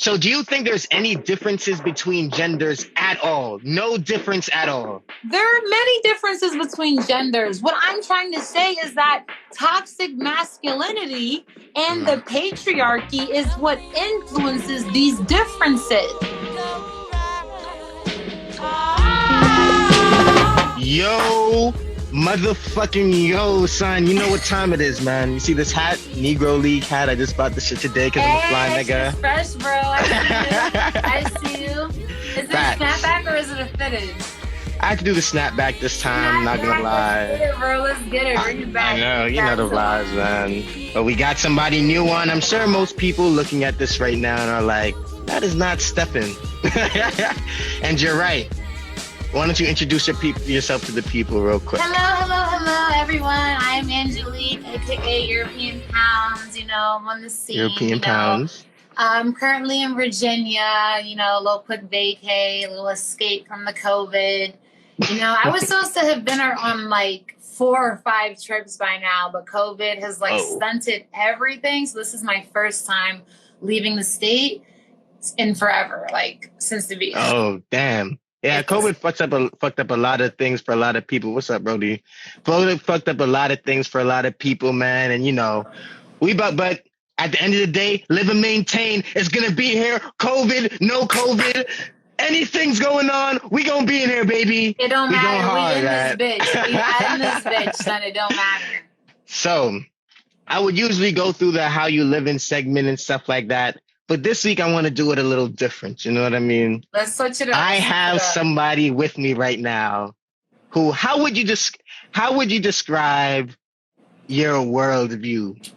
So do you think there's any differences between genders at all? No difference at all. There are many differences between genders. What I'm trying to say is that toxic masculinity and the patriarchy is what influences these differences. Yo, motherfucking yo, son. You know what time it is, man. You see this hat? Negro League hat. I just bought this shit today because I'm a fly nigga. It's fresh, bro. I see you. Is it a snapback or is it a fitted? I had to do the snapback this time, not gonna lie. Let's get it, bro. Let's get it. Bring it back. I know, you know the vibes, man. But we got somebody new on. I'm sure most people looking at this right now and are like, that is not Stefan. And you're right. Why don't you introduce yourself to the people real quick? Hello, everyone. I'm Angelique, aka European Pounds. You know, I'm on the scene. European Pounds. I'm currently in Virginia. You know, a little quick vacay, a little escape from the COVID. You know, I was supposed to have been on like 4 or 5 trips by now, but COVID has stunted everything. So this is my first time leaving the state in forever, like since the beginning. Oh, damn. Yeah, COVID fucked up a lot of things for a lot of people. What's up, Brody? COVID fucked up a lot of things for a lot of people, man. And you know, but at the end of the day, live and maintain. It's gonna be here. COVID, no COVID, anything's going on, we gonna be in here, baby. It don't matter. We in this bitch. We in this bitch, son. It don't matter. So, I would usually go through the how you live in segment and stuff like that. But this week, I want to do it a little different. You know what I mean? Let's switch it up. I have somebody with me right now who, how would you describe your worldview?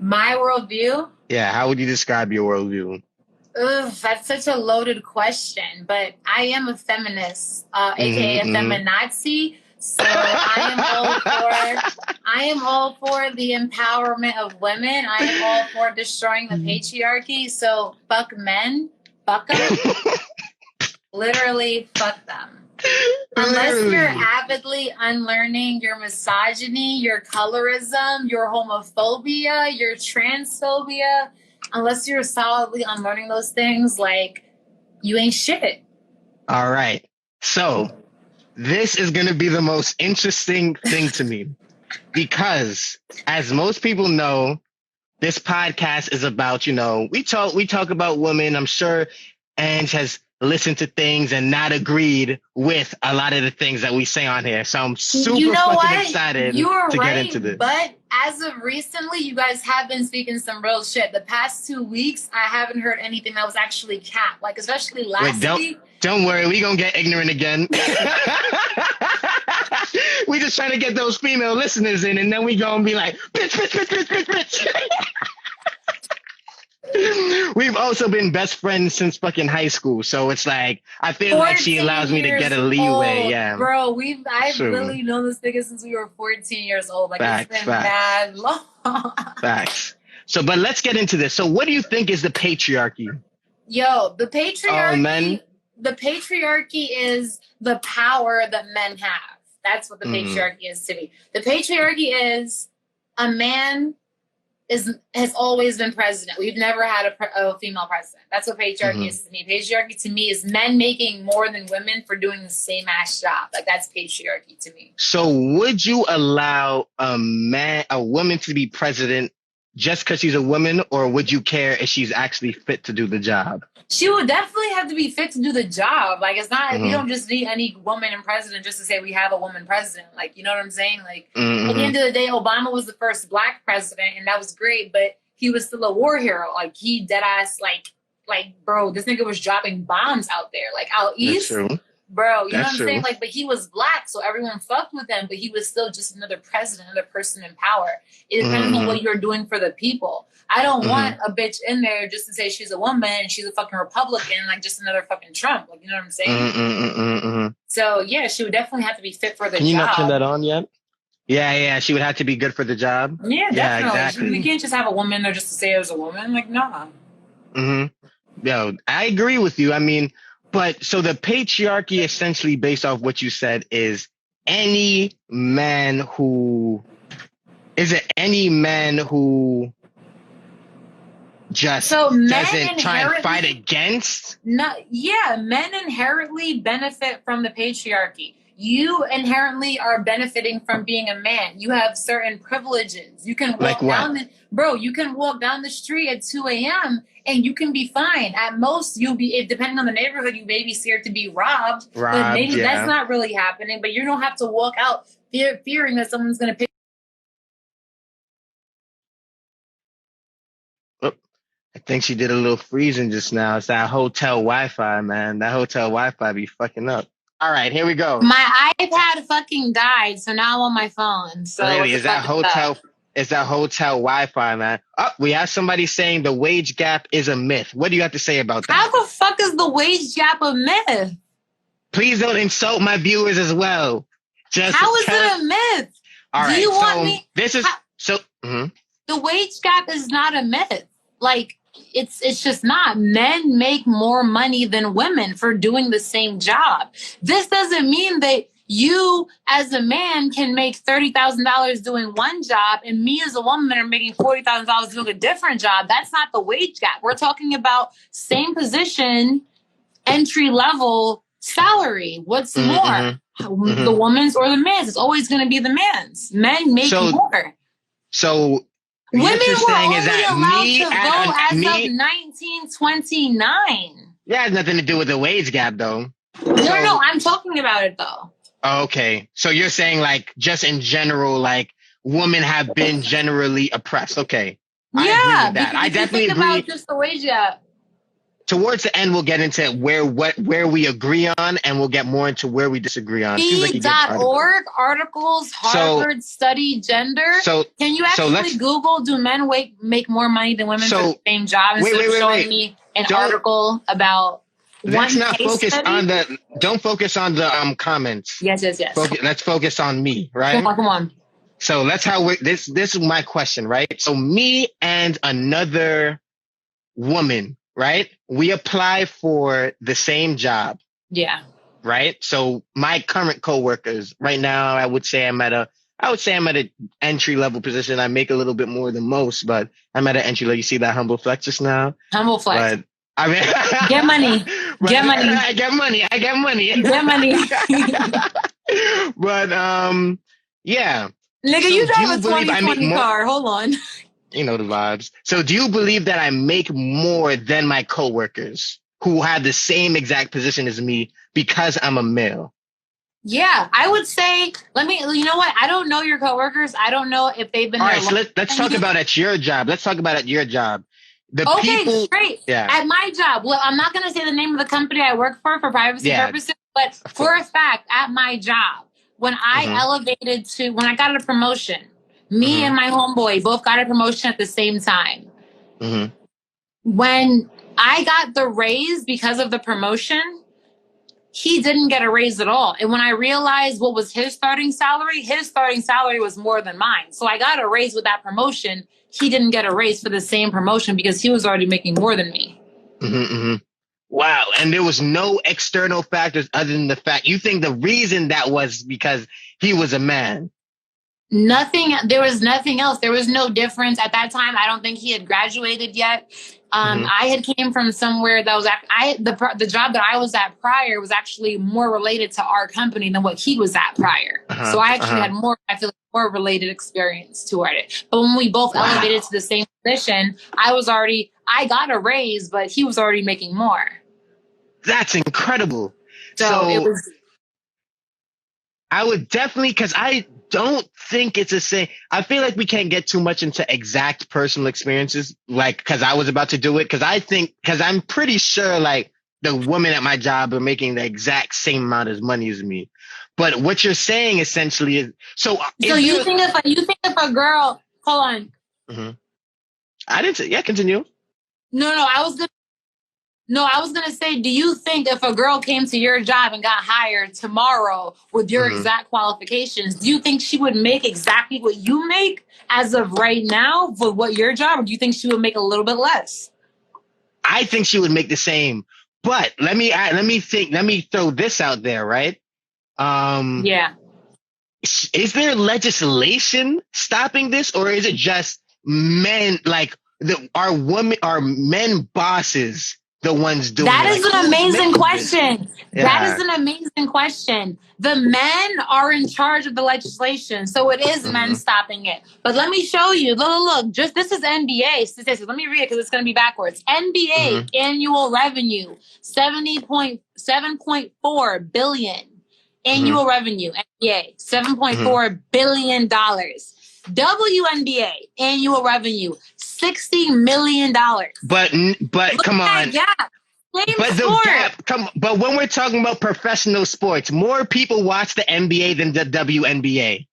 My worldview? Yeah, how would you describe your worldview? Ugh, that's such a loaded question. But I am a feminist, aka a feminazi. So I am all for the empowerment of women. I am all for destroying the patriarchy. So fuck men, fuck them. Literally fuck them. Unless you're avidly unlearning your misogyny, your colorism, your homophobia, your transphobia, unless you're solidly unlearning those things, like, you ain't shit. All right. So this is going to be the most interesting thing to me because, as most people know, this podcast is about, you know, we talk about women. I'm sure Ange has listened to things and not agreed with a lot of the things that we say on here. So I'm super fucking excited to get into this. But as of recently, you guys have been speaking some real shit. The past 2 weeks, I haven't heard anything that was actually cap. Like, especially last week. Don't worry, we gonna get ignorant again. We just trying to get those female listeners in, and then we gonna be like, bitch. We've also been best friends since fucking high school, so it's like I feel like she allows me to get a leeway. Yeah, bro, I've really known this nigga since we were 14 years old. Like, it's been mad long. Facts. So, but let's get into this. So, what do you think is the patriarchy? Yo, the patriarchy. The patriarchy is the power that men have. That's what the patriarchy is to me. The patriarchy is a man has always been president. We've never had a female president. That's what patriarchy is to me. Patriarchy to me is men making more than women for doing the same ass job. Like, that's patriarchy to me. So would you allow a woman to be president just because she's a woman, or would you care if she's actually fit to do the job? She would definitely have to be fit to do the job. Like, it's not, we don't just need any woman in president just to say we have a woman president. Like, you know what I'm saying? Like, at the end of the day, Obama was the first black president, and that was great, but he was still a war hero. Like, he dead ass, like, bro, this nigga was dropping bombs out there. Like, out east. That's true. Bro, you know what I'm saying? Like, but he was black, so everyone fucked with him, but he was still just another president, another person in power. It depends on what you're doing for the people. I don't want a bitch in there just to say she's a woman and she's a fucking Republican, like just another fucking Trump. Like, you know what I'm saying? So, yeah, she would definitely have to be fit for the job. Can you not turn that on yet? Yeah, she would have to be good for the job. Yeah, definitely. Yeah, exactly. We can't just have a woman there just to say it was a woman. Like, nah. Yo, I agree with you. I mean, but so the patriarchy, essentially based off what you said, is any man who just men doesn't try and fight against? Men inherently benefit from the patriarchy. You inherently are benefiting from being a man. You have certain privileges. You can walk you can walk down the street at 2 a.m. and you can be fine. At most, you'll be, depending on the neighborhood, you may be scared to be robbed. But maybe that's not really happening. But you don't have to walk out fearing that someone's going to pick. I think she did a little freezing just now. It's that hotel Wi-Fi, man. That hotel Wi-Fi be fucking up. All right, here we go. My iPad fucking died, so now I'm on my phone. So really, is that hotel Wi-Fi, man? Oh, we have somebody saying the wage gap is a myth. What do you have to say about that? How the fuck is the wage gap a myth? Please don't insult my viewers as well. How is it a myth? All right, do you want me? This is The wage gap is not a myth. Like, it's just not. Men make more money than women for doing the same job. This doesn't mean that you as a man can make $30,000 doing one job and me as a woman are making $40,000 doing a different job. That's not the wage gap. We're talking about same position, entry level salary. What's more? The woman's or the man's? It's always going to be the man's. Men make more. So women were only allowed to vote as of 1929. Yeah, it has nothing to do with the wage gap, though. No, I'm talking about it, though. Okay. So you're saying, like, just in general, like, women have been generally oppressed. Okay. I agree with that. I definitely agree. About just the wage gap. Towards the end, we'll get into where we agree on, and we'll get more into where we disagree on. P.org, articles, Harvard study gender. Can you actually Google, do men make more money than women for the same job? Instead of showing me an article about let's not focus on the, don't focus on the comments. Yes. Let's focus on me, right? Come on. So this is my question, right? So me and another woman, right? We apply for the same job. Yeah. Right? So my current coworkers right now, I would say I'm at an entry level position. I make a little bit more than most, but I'm at an entry level. You see that humble flex just now? Humble flex. But, I mean, get money. Get money. I get money. Get money. But yeah. Nigga, you drive a 2020 car. Hold on. You know the vibes. So do you believe that I make more than my coworkers who have the same exact position as me because I'm a male? Yeah, I would say, you know what? I don't know your coworkers. I don't know if they've been All there. All right, so let's talk about at your job. Great. Yeah. At my job, well, I'm not going to say the name of the company I work for privacy purposes, but for a fact, at my job, when I when I got a promotion, me and my homeboy both got a promotion at the same time. When I got the raise because of the promotion, he didn't get a raise at all. And when I realized what was his starting salary was more than mine. So I got a raise with that promotion. He didn't get a raise for the same promotion because he was already making more than me. Wow. And there was no external factors other than the fact you think the reason that was because he was a man. Nothing. There was nothing else. There was no difference at that time. I don't think he had graduated yet. I had came from somewhere that was the job that I was at prior was actually more related to our company than what he was at prior. So I actually had more related experience toward it. But when we both elevated to the same position, I got a raise, but he was already making more. That's incredible. So it was. I would definitely, because I don't think it's the same. I feel like we can't get too much into exact personal experiences, like, because I was about to do it. Because I'm pretty sure, like, the women at my job are making the exact same amount of money as me. But what you're saying essentially is, you think if a girl, hold on. I didn't say, continue. No, I was going to say, do you think if a girl came to your job and got hired tomorrow with your exact qualifications, do you think she would make exactly what you make as of right now for what your job? Or do you think she would make a little bit less? I think she would make the same. But let me throw this out there, right? Is there legislation stopping this, or is it just men, like, Are men bosses the ones doing that it? is an amazing question. Yeah. That is an amazing question. The men are in charge of the legislation, so it is men stopping it. But let me show you. Look. Just this is NBA statistics. Let me read it because it's going to be backwards. NBA annual revenue 7.4 billion. Annual revenue NBA $7.4 billion. WNBA annual revenue $60 million. But come on. Yeah. But the gap, but when we're talking about professional sports, more people watch the NBA than the WNBA.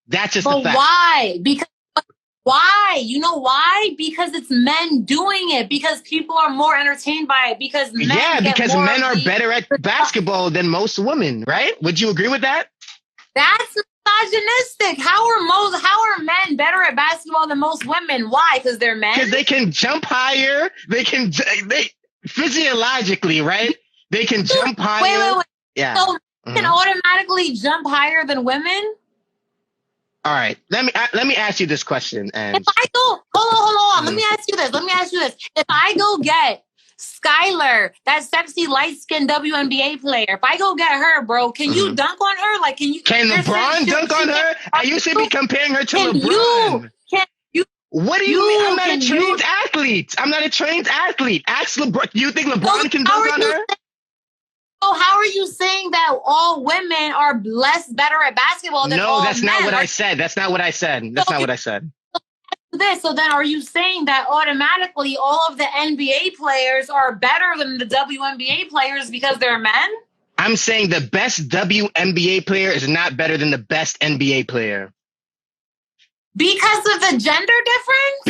That's just a fact. Why? Why? You know why? Because it's men doing it. Because people are more entertained by it. Because men men are better at basketball than most women, right? Would you agree with that? That's misogynistic. How are men better at basketball than most women? Why? Because they're men. Because they can jump higher. They physiologically, right? They can jump higher. Wait. Yeah. So men can automatically jump higher than women? All right. Let me ask you this question. And if I go, hold on. Let me ask you this. If I go get Skylar, that sexy light-skinned WNBA player, if I go get her, bro, can you dunk on her? Like, can LeBron dunk on her? You should be comparing her to LeBron. What do you mean? I'm not a trained athlete. Ask LeBron. You think LeBron can dunk on her? So how are you saying that all women are better at basketball than all men? No, that's not what I said. That's not what I said. So then are you saying that automatically all of the NBA players are better than the WNBA players because they're men? I'm saying the best WNBA player is not better than the best NBA player. Because of the gender difference?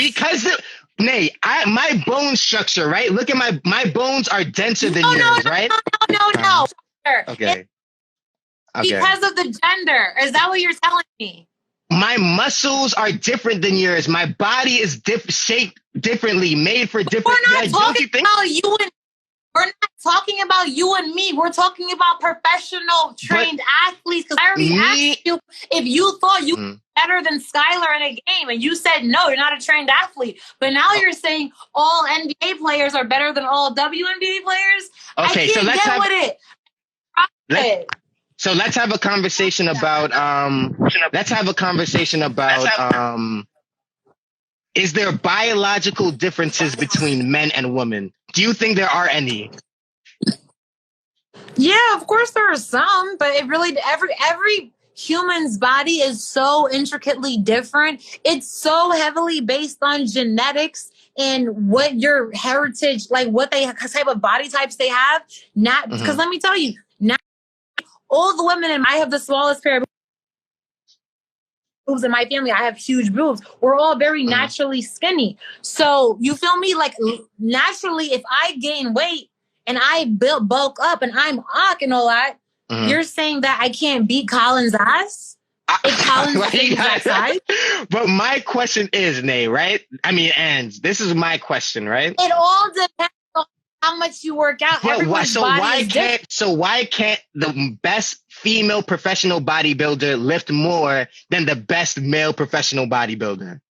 My bone structure, right? Look at my bones are denser than yours, right? No. Okay. Because of the gender. Is that what you're telling me? My muscles are different than yours. My body is shaped differently, made for different. We're not talking about you and me. We're talking about professional trained athletes. Because I already asked you if you thought you were better than Skylar in a game, and you said no, you're not a trained athlete. But now you're saying all NBA players are better than all WNBA players. Okay, I can't get with it. So let's have a conversation about is there biological differences between men and women? Do you think there are any? Yeah, of course there are some, but it really every human's body is so intricately different. It's so heavily based on genetics and what your heritage, like what type of body types they have. Not because let me tell you, not all the women I have the smallest pair of boobs in my family. I have huge boobs. We're all very naturally skinny. So you feel me? Like naturally, if I gain weight and I bulk up and I'm awk and all that, you're saying that I can't beat Colin's ass? If Colin's the same exact size? But my question is, Nay, right? I mean, and this is my question, right? It all depends on how much you work out. Why can't the best female professional bodybuilder lift more than the best male professional bodybuilder?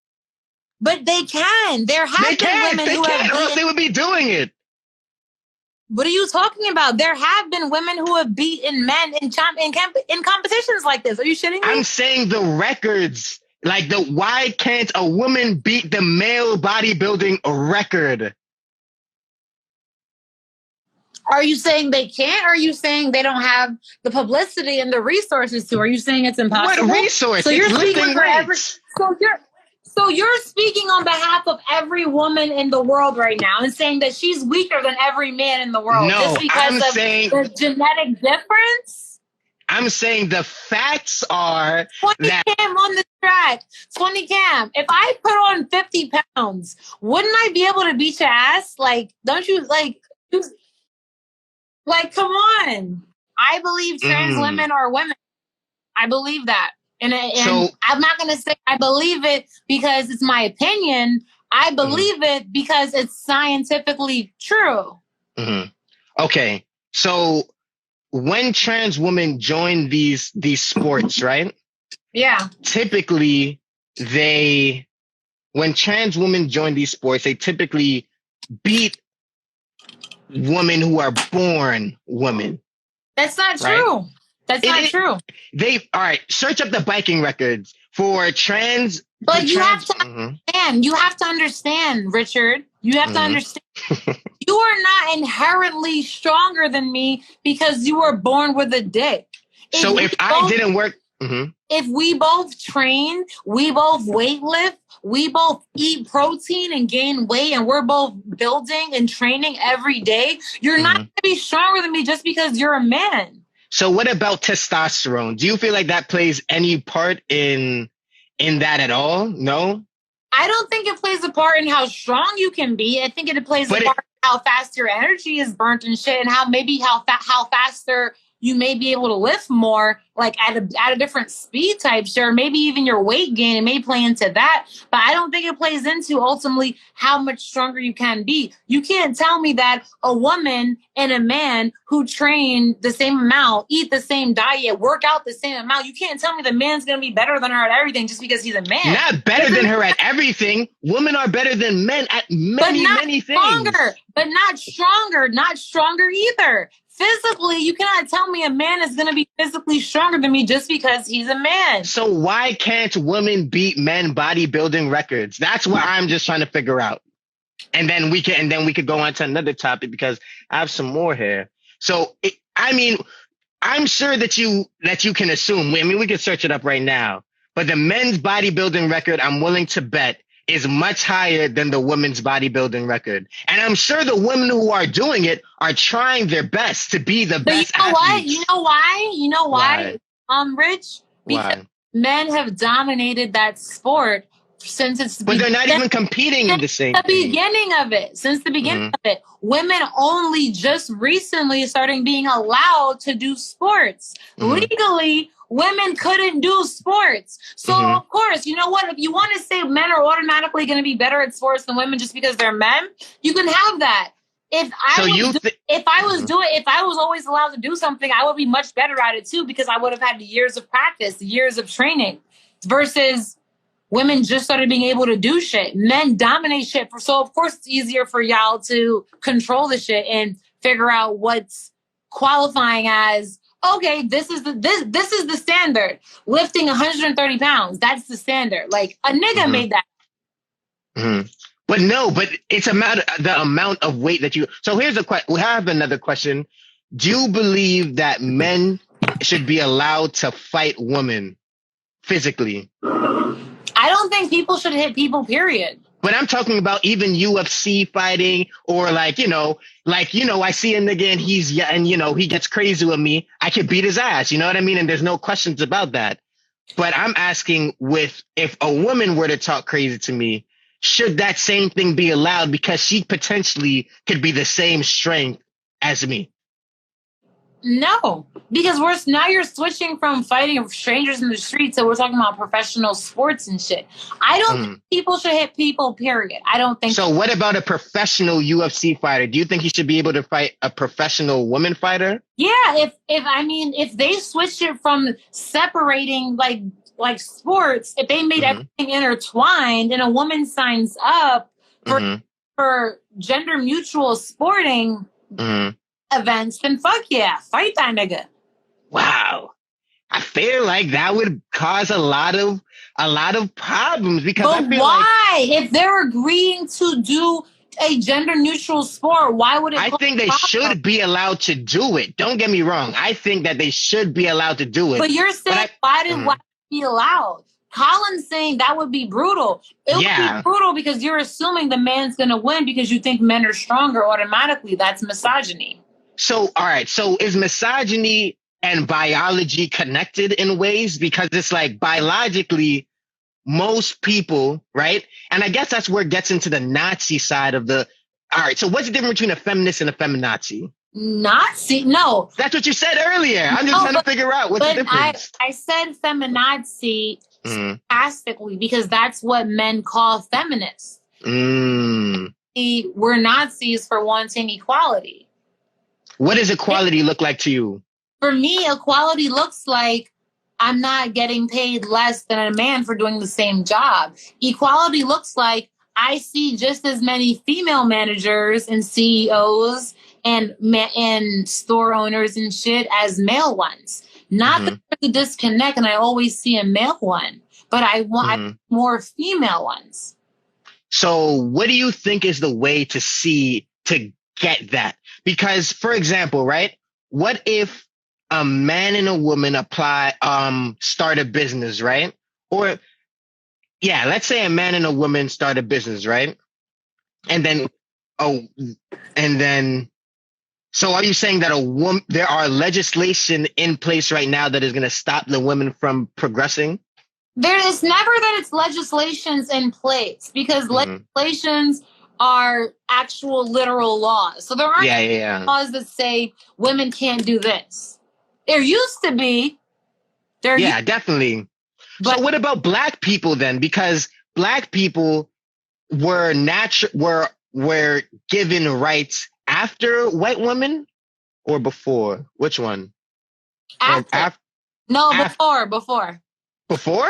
But they can. There have been women who have or else they would be doing it. What are you talking about? There have been women who have beaten men in competitions like this. Are you shitting me? I'm saying the records. Like why can't a woman beat the male bodybuilding record? Are you saying they can't? Or are you saying they don't have the publicity and the resources to? Are you saying it's impossible? What resources? So you're speaking you're speaking on behalf of every woman in the world right now and saying that she's weaker than every man in the world just because of the genetic difference? I'm saying the facts are 20 Cam on the track. 20 Cam. If I put on 50 pounds, wouldn't I be able to beat your ass? Like, don't you like, come on. I believe trans women are women. I believe that. And I'm not going to say I believe it because it's my opinion. I believe it because it's scientifically true. Okay. So when trans women join these sports, right? Yeah. Typically, when trans women join these sports, they typically beat women who are born women. That's not true. Right? That's not true. All right, search up the biking records for trans. But you have to understand. You have to understand, Richard. You have to understand. You are not inherently stronger than me because you were born with a dick. So if I didn't work... If we both train, we both weightlift, we both eat protein and gain weight, and we're both building and training every day, you're not going to be stronger than me just because you're a man. So what about testosterone? Do you feel like that plays any part in that at all? No? I don't think it plays a part in how strong you can be. I think it plays a part in how fast your energy is burnt and shit, and how faster you may be able to lift more, like at a different speed type, sure. Maybe even your weight gain, it may play into that. But I don't think it plays into ultimately how much stronger you can be. You can't tell me that a woman and a man who train the same amount, eat the same diet, work out the same amount, you can't tell me the man's going to be better than her at everything just because he's a man. Not better than her at everything. Women are better than men at many things. But not stronger either. Physically, you cannot tell me a man is going to be physically stronger than me just because he's a man. So why can't women beat men bodybuilding records? That's what I'm just trying to figure out. And then we could go on to another topic because I have some more here. So I'm sure that you can assume. I mean, we can search it up right now. But the men's bodybuilding record, I'm willing to bet, is much higher than the women's bodybuilding record. And I'm sure the women who are doing it are trying their best to be the best athletes. You know why? Rich? Because men have dominated that sport since it's... But they're not even competing in the same thing. Since the beginning of it. Women only just recently starting being allowed to do sports. Legally, women couldn't do sports. So, of course, you know what? If you want to say men are automatically going to be better at sports than women just because they're men, you can have that. If I was always allowed to do something, I would be much better at it too because I would have had years of practice, years of training versus women just started being able to do shit. Men dominate shit. So, of course, it's easier for y'all to control the shit and figure out what's qualifying as, okay, this is the standard. Lifting 130 pounds, that's the standard. Like, a nigga made that. But it's the amount of weight that you... So here's we have another question. Do you believe that men should be allowed to fight women physically? I don't think people should hit people, period. But I'm talking about even UFC fighting or I see a nigga and he gets crazy with me. I could beat his ass. You know what I mean? And there's no questions about that. But I'm asking if a woman were to talk crazy to me, should that same thing be allowed because she potentially could be the same strength as me? No, because now you're switching from fighting strangers in the street to we're talking about professional sports and shit. I don't think people should hit people, period. I don't think so. What about a professional UFC fighter? Do you think he should be able to fight a professional woman fighter? Yeah, if they switch it from separating like sports, if they made everything intertwined and a woman signs up for gender mutual sporting events, then fuck yeah, fight that nigga. Wow. I feel like that would cause a lot of problems because if they're agreeing to do a gender neutral sport, why would it? I think they should be allowed to do it. Don't get me wrong. I think that they should be allowed to do it. But you're saying why be allowed? Colin's saying that would be brutal. It would be brutal because you're assuming the man's going to win because you think men are stronger automatically. That's misogyny. So, all right. So is misogyny and biology connected in ways? Because it's like biologically, most people, right? And I guess that's where it gets into the Nazi side of the... All right. So what's the difference between a feminist and a feminazi? Nazi? No. That's what you said earlier. I'm just trying to figure out what's the difference. I said feminazi sarcastically because that's what men call feminists. We're Nazis for wanting equality. What does equality look like to you? For me, equality looks like I'm not getting paid less than a man for doing the same job. Equality looks like I see just as many female managers and CEOs and store owners and shit as male ones. Not that there's a disconnect, and I always see a male one, but I want more female ones. So what do you think is the way to get that? Because, for example, right? What if a man and a woman start a business, right? Or, yeah, let's say a man and a woman start a business, right? So are you saying that there are legislation in place right now that is going to stop the women from progressing? There is never that it's legislations in place, because legislations are actual literal laws. So there aren't laws that say women can't do this. There used to be. Definitely. But so what about black people then? Because black people were given rights after white women or before? Which one? After. Before. Before?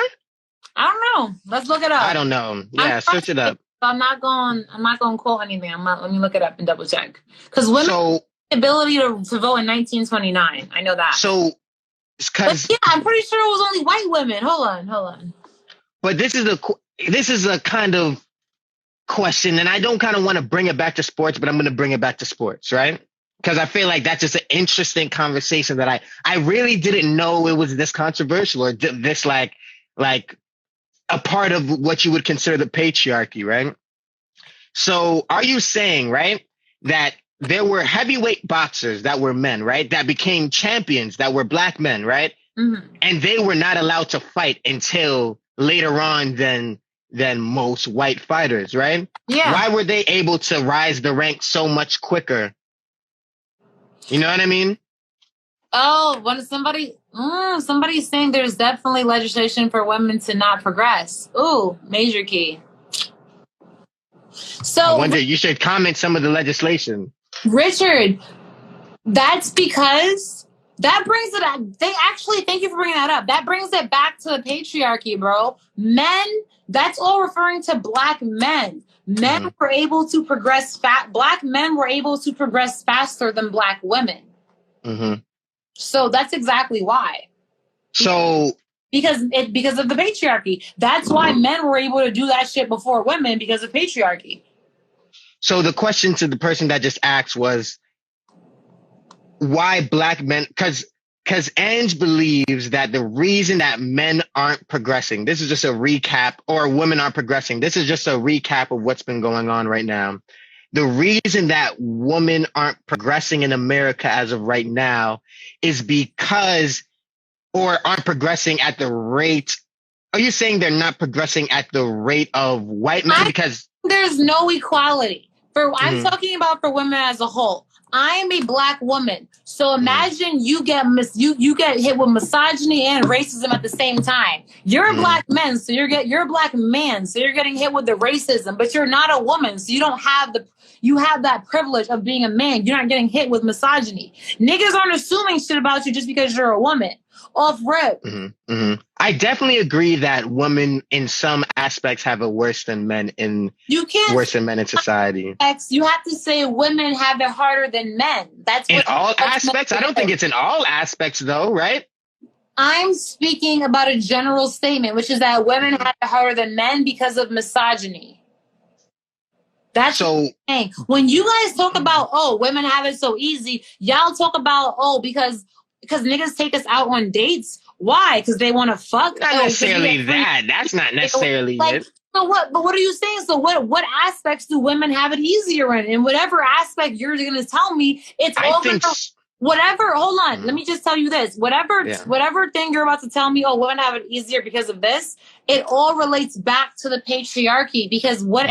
I don't know. Let's look it up. I don't know. Yeah, search it up. I'm not going to quote anything. Let me look it up and double check. Because women have the ability to vote in 1929. I know that. I'm pretty sure it was only white women. Hold on. But this is a kind of question, and I don't kind of want to bring it back to sports, but I'm going to bring it back to sports, right? Because I feel like that's just an interesting conversation that I really didn't know it was this controversial or this like a part of what you would consider the patriarchy, right? So are you saying, right, that there were heavyweight boxers that were men, right, that became champions that were black men, right? And they were not allowed to fight until later on than most white fighters, right? Yeah. Why were they able to rise the ranks so much quicker? You know what I mean? Oh, when somebody's saying there's definitely legislation for women to not progress. Ooh, major key. So I wonder, you should comment some of the legislation. Richard, that's because that brings it up. Thank you for bringing that up. That brings it back to the patriarchy, bro. Men, that's all referring to black men. Men were able to progress black men were able to progress faster than black women. So that's exactly why. Because of the patriarchy. That's why men were able to do that shit before women, because of patriarchy. So the question to the person that just asked was, why black men? Because Ange believes that the reason that men aren't progressing, this is just a recap, or women aren't progressing, this is just a recap of what's been going on right now. The reason that women aren't progressing in America as of right now is because, or aren't progressing at the rate. Are you saying they're not progressing at the rate of white men? Because there's no equality. I'm talking about for women as a whole. I am a black woman, so imagine you get hit with misogyny and racism at the same time. You're a black man, so you're a black man, so you're getting hit with the racism, but you're not a woman, so you don't have that privilege of being a man. You're not getting hit with misogyny. Niggas aren't assuming shit about you just because you're a woman. Off rip. I definitely agree that women in some aspects have it worse than men in society. You have to say women have it harder than men. That's in all aspects. I don't think it's in all aspects though, right? I'm speaking about a general statement, which is that women have it harder than men because of misogyny. That's so. When you guys talk about women have it so easy, y'all talk about because niggas take us out on dates. Why? Because they want to fuck? Not necessarily that. That's not necessarily it. So what? But what are you saying? So what aspects do women have it easier in? In whatever aspect you're going to tell me, whatever. Hold on. Let me just tell you this. Whatever thing you're about to tell me, women have it easier because of this. It all relates back to the patriarchy, because what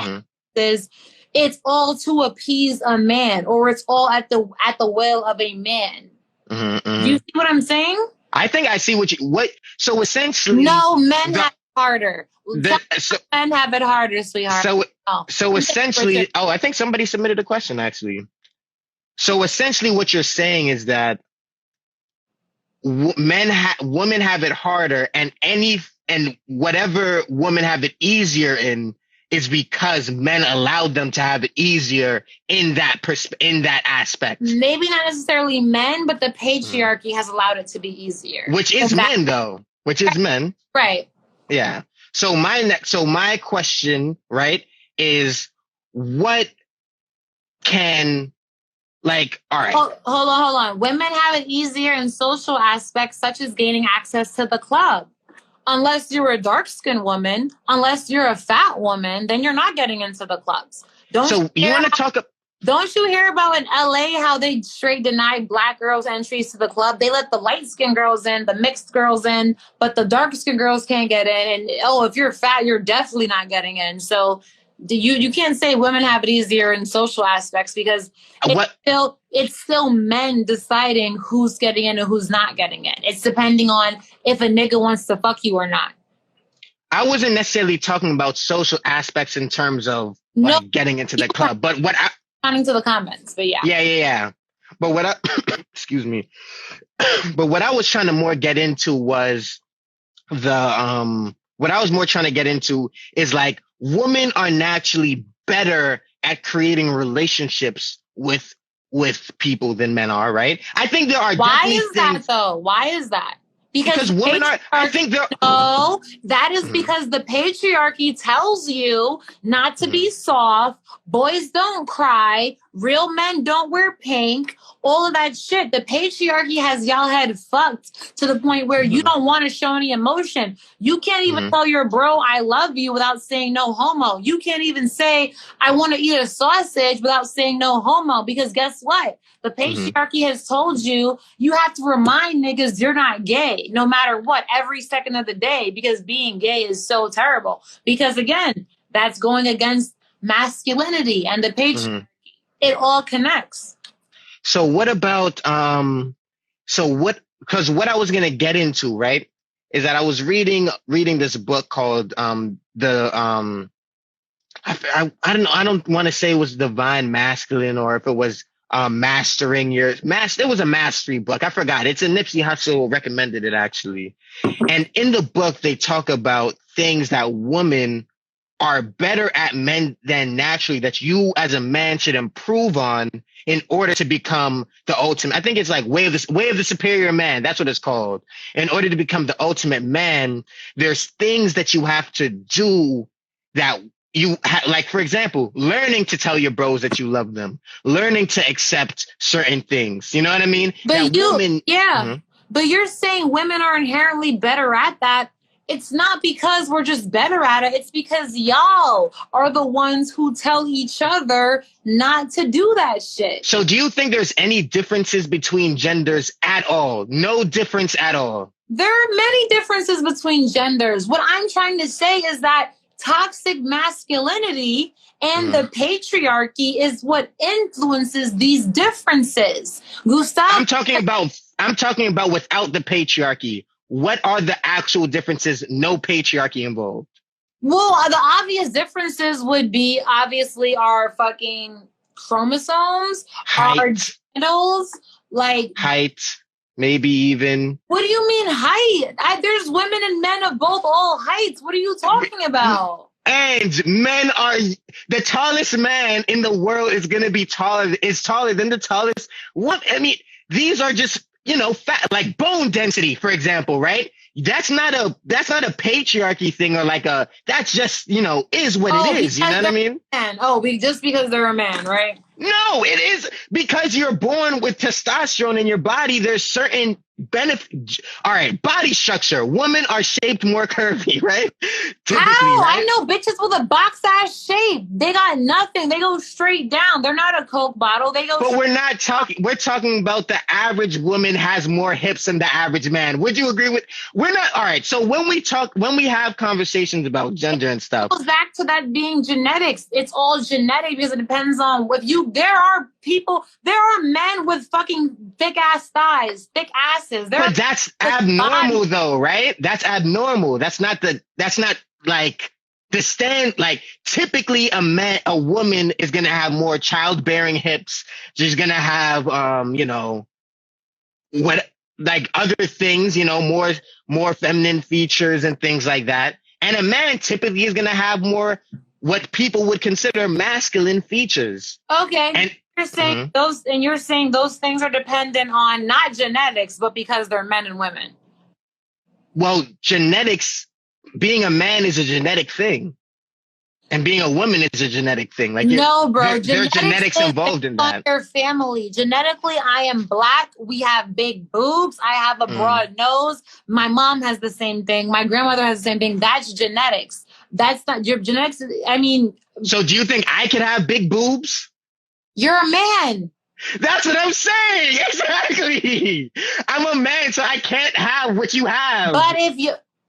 is it's all to appease a man, or it's all at the will of a man. You see what I'm saying? I think I see so essentially. No, men have it harder. Men have it harder, sweetheart. So essentially, I think somebody submitted a question actually. So essentially what you're saying is that women have it harder, and whatever women have it easier in is because men allowed them to have it easier in that aspect. Maybe not necessarily men, but the patriarchy has allowed it to be easier. Which is men, though. Which is men. Right. Yeah. So my question, right, is what can, like, all right. Hold on. Women have it easier in social aspects, such as gaining access to the club. Unless you're a dark-skinned woman, unless you're a fat woman, then you're not getting into the clubs. Don't you hear about in LA how they straight deny black girls entries to the club? They let the light-skinned girls in, the mixed girls in, but the dark-skinned girls can't get in. And if you're fat, you're definitely not getting in. So you can't say women have it easier in social aspects, because it's still men deciding who's getting in and who's not getting in. It's depending on if a nigga wants to fuck you or not. I wasn't necessarily talking about social aspects in terms of getting into the club, but what I to the comments, but yeah. Yeah. But what I excuse me. But what I was trying to more get into was what I was more trying to get into is, like, women are naturally better at creating relationships with people than men are, right? I think there are. Why is that though? Why is that? Because women are. I think they're. No, that is because the patriarchy tells you not to be soft. Boys don't cry. Real men don't wear pink. All of that shit. The patriarchy has y'all head fucked to the point where you don't want to show any emotion. You can't even tell your bro I love you without saying no homo. You can't even say I want to eat a sausage without saying no homo, because guess what? The patriarchy has told you have to remind niggas you're not gay no matter what every second of the day, because being gay is so terrible. Because again, that's going against masculinity and the patriarchy. It all connects. So what about because what I was going to get into, right, is that I was reading this book called I don't want to say it was Divine Masculine, or if it was Mastering Your it was a mastery book. I forgot. It's a Nipsey Hussle recommended it, actually. And in the book they talk about things that women are better at men than naturally, that you as a man should improve on in order to become the ultimate. I think it's like way of the superior man. That's what it's called. In order to become the ultimate man, there's things that you have to do that like, for example, learning to tell your bros that you love them, learning to accept certain things. You know what I mean? But but you're saying women are inherently better at that. It's not because we're just better at it. It's because y'all are the ones who tell each other not to do that shit. So do you think there's any differences between genders at all? No difference at all? There are many differences between genders. What I'm trying to say is that toxic masculinity and the patriarchy is what influences these differences. Gustav, I'm talking about without the patriarchy. What are the actual differences? No patriarchy involved. Well, the obvious differences would be obviously our fucking chromosomes, our genitals, like height, maybe even. What do you mean height? There's women and men of both all heights. What are you talking about? And men are the tallest man in the world is going to be taller than the tallest. What I mean, these are just, fat, like bone density, for example, right? That's not a patriarchy thing, or that's just, is what it is. You know what I mean? Just because they're a man, right? No, it is because you're born with testosterone in your body. There's certain benefit. All right, body structure. Women are shaped more curvy, right? How? Right? I know bitches with a box ass shape. They got nothing. They go straight down. They're not a Coke bottle. They go. But we're not talking. We're talking about the average woman has more hips than the average man. Would you agree with? We're not. All right. So when we have conversations about gender and stuff, it goes back to that being genetics. It's all genetic because it depends on if you. There are men with fucking thick ass thighs, thick asses. But that's abnormal though, right? That's abnormal. That's not like the stand. Like typically a woman is going to have more childbearing hips. She's going to have, like other things, more feminine features and things like that. And a man typically is going to have more what people would consider masculine features. Okay. And you're saying those things are dependent on not genetics, but because they're men and women. Well, genetics, being a man is a genetic thing. And being a woman is a genetic thing. Like, no, bro, there are genetics involved in that. Your family. Genetically, I am Black. We have big boobs. I have a broad nose. My mom has the same thing. My grandmother has the same thing. That's genetics. That's not your genetics. I mean. So do you think I could have big boobs? You're a man. That's what I'm saying. Exactly. I'm a man, so I can't have what you have.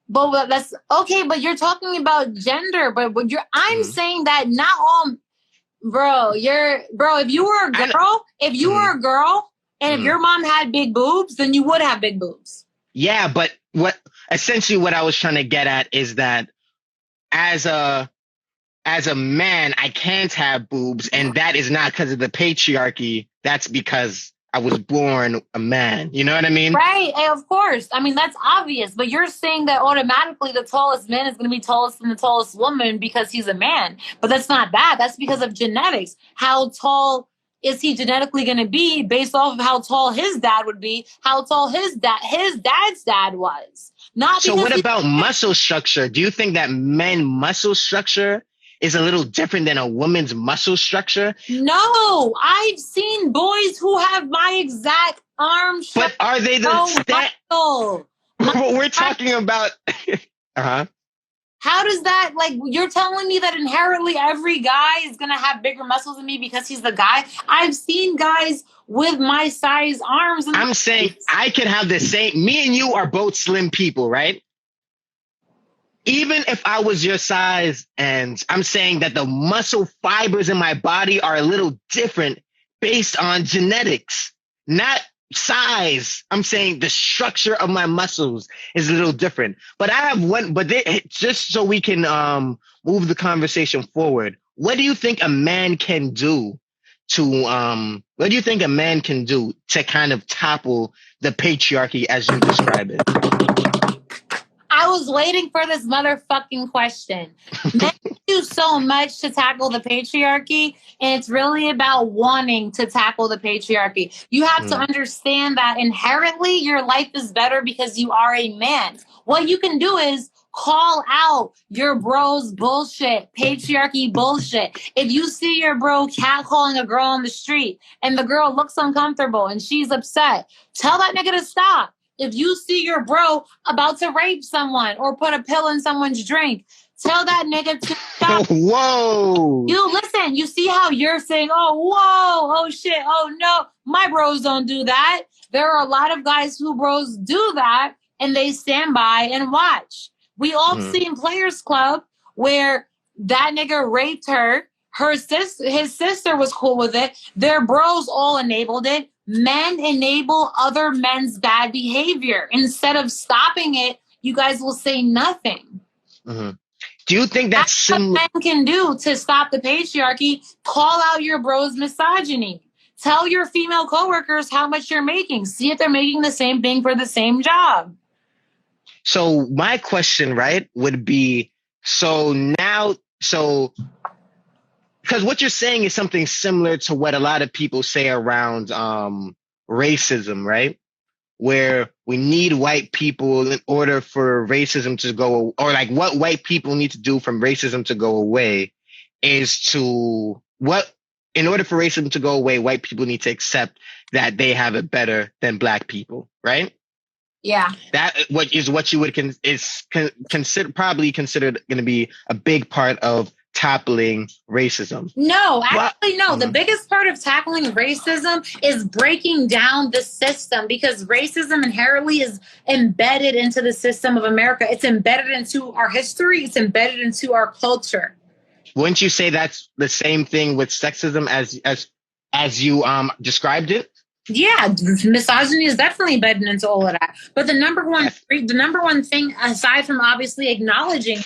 But that's okay. But you're talking about gender. But I'm saying that not all, bro. If you were a girl, were a girl, and if your mom had big boobs, then you would have big boobs. Yeah, but what I was trying to get at is that as a man, I can't have boobs, and that is not because of the patriarchy. That's because I was born a man. You know what I mean? Right. Of course. I mean, that's obvious. But you're saying that automatically the tallest man is going to be tallest than the tallest woman because he's a man. But that's not that. That's because of genetics. How tall is he genetically going to be based off of how tall his dad would be, how tall his dad's dad was. So what about muscle structure? Do you think that men's muscle structure is a little different than a woman's muscle structure? No, I've seen boys who have my exact arm structure. But are they the what we're talking about? How does that, you're telling me that inherently every guy is going to have bigger muscles than me because he's the guy? I've seen guys with my size arms. I'm saying I could have the same. Me and you are both slim people, right? Even if I was your size, and I'm saying that the muscle fibers in my body are a little different based on genetics, not size. I'm saying the structure of my muscles is a little different. But I have one, just so we can move the conversation forward. What do you think a man can do to kind of topple the patriarchy as you describe it? I was waiting for this motherfucking question. Men do so much to tackle the patriarchy, and it's really about wanting to tackle the patriarchy. You have to understand that inherently your life is better because you are a man. What you can do is call out your bro's bullshit, patriarchy bullshit. If you see your bro catcalling a girl on the street and the girl looks uncomfortable and she's upset, tell that nigga to stop. If you see your bro about to rape someone or put a pill in someone's drink, tell that nigga to stop. Whoa. You listen, you see how you're saying, oh, whoa, oh shit, oh no, my bros don't do that. There are a lot of guys who bros do that and they stand by and watch. We all seen Players Club where that nigga raped her. His sister was cool with it. Their bros all enabled it. Men enable other men's bad behavior. Instead of stopping it, you guys will say nothing. Do you think that's what men can do to stop the patriarchy? Call out your bro's misogyny. Tell your female coworkers how much you're making. See if they're making the same thing for the same job. So my question, right, would be, because what you're saying is something similar to what a lot of people say around racism, right? Where we need white people in order for racism to go, or like what white people need to do from racism to go away is in order for racism to go away, white people need to accept that they have it better than black people, right? Yeah. That what you would probably considered going to be a big part of toppling racism. No, actually, no. The biggest part of tackling racism is breaking down the system, because racism inherently is embedded into the system of America. It's embedded into our history. It's embedded into our culture. Wouldn't you say that's the same thing with sexism as you described it? Yeah, misogyny is definitely embedded into all of that. But the number one thing, aside from obviously acknowledging,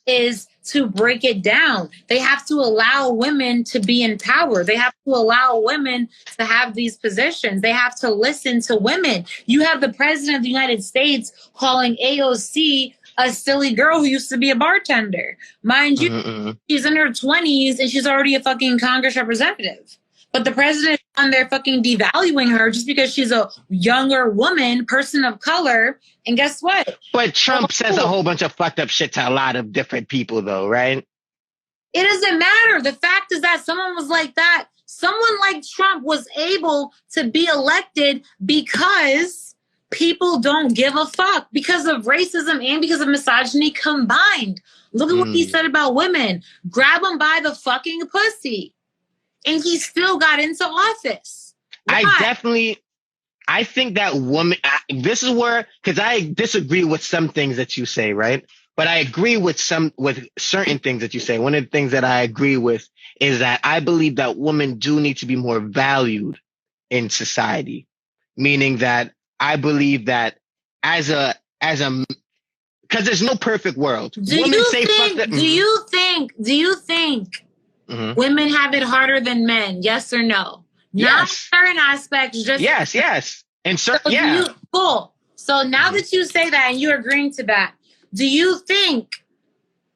is to break it down. They have to allow women to be in power. They have to allow women to have these positions. They have to listen to women. You have the president of the United States calling AOC a silly girl who used to be a bartender. Mind you, she's in her 20s and she's already a fucking Congress representative. But the president is on there fucking devaluing her just because she's a younger woman, person of color. And guess what? But Trump says a whole bunch of fucked up shit to a lot of different people, though, right? It doesn't matter. The fact is that someone was like that. Someone like Trump was able to be elected because people don't give a fuck, because of racism and because of misogyny combined. Look at what he said about women. Grab them by the fucking pussy. And he still got into office. Why? I think that woman, this is where, because I disagree with some things that you say, right? But I agree with certain things that you say. One of the things that I agree with is that I believe that women do need to be more valued in society. Meaning that I believe that because there's no perfect world. Do you think women have it harder than men? Yes or no? Not certain aspects, just yes. And certain, cool. So now that you say that and you're agreeing to that, do you think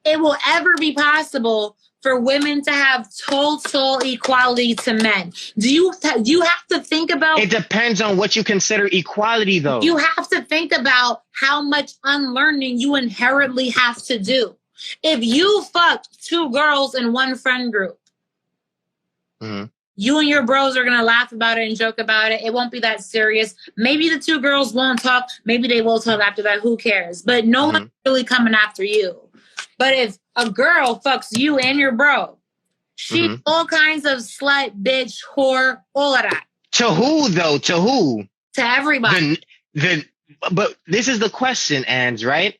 it will ever be possible for women to have total equality to men? Do you have to think about? It depends on what you consider equality, though. You have to think about how much unlearning you inherently have to do. If you fucked two girls in one friend group, you and your bros are going to laugh about it and joke about it. It won't be that serious. Maybe the two girls won't talk. Maybe they will talk after that. Who cares? But no one's really coming after you. But if a girl fucks you and your bro, she's all kinds of slut, bitch, whore, all of that. To who, though? To who? To everybody. But this is the question, Ange, right?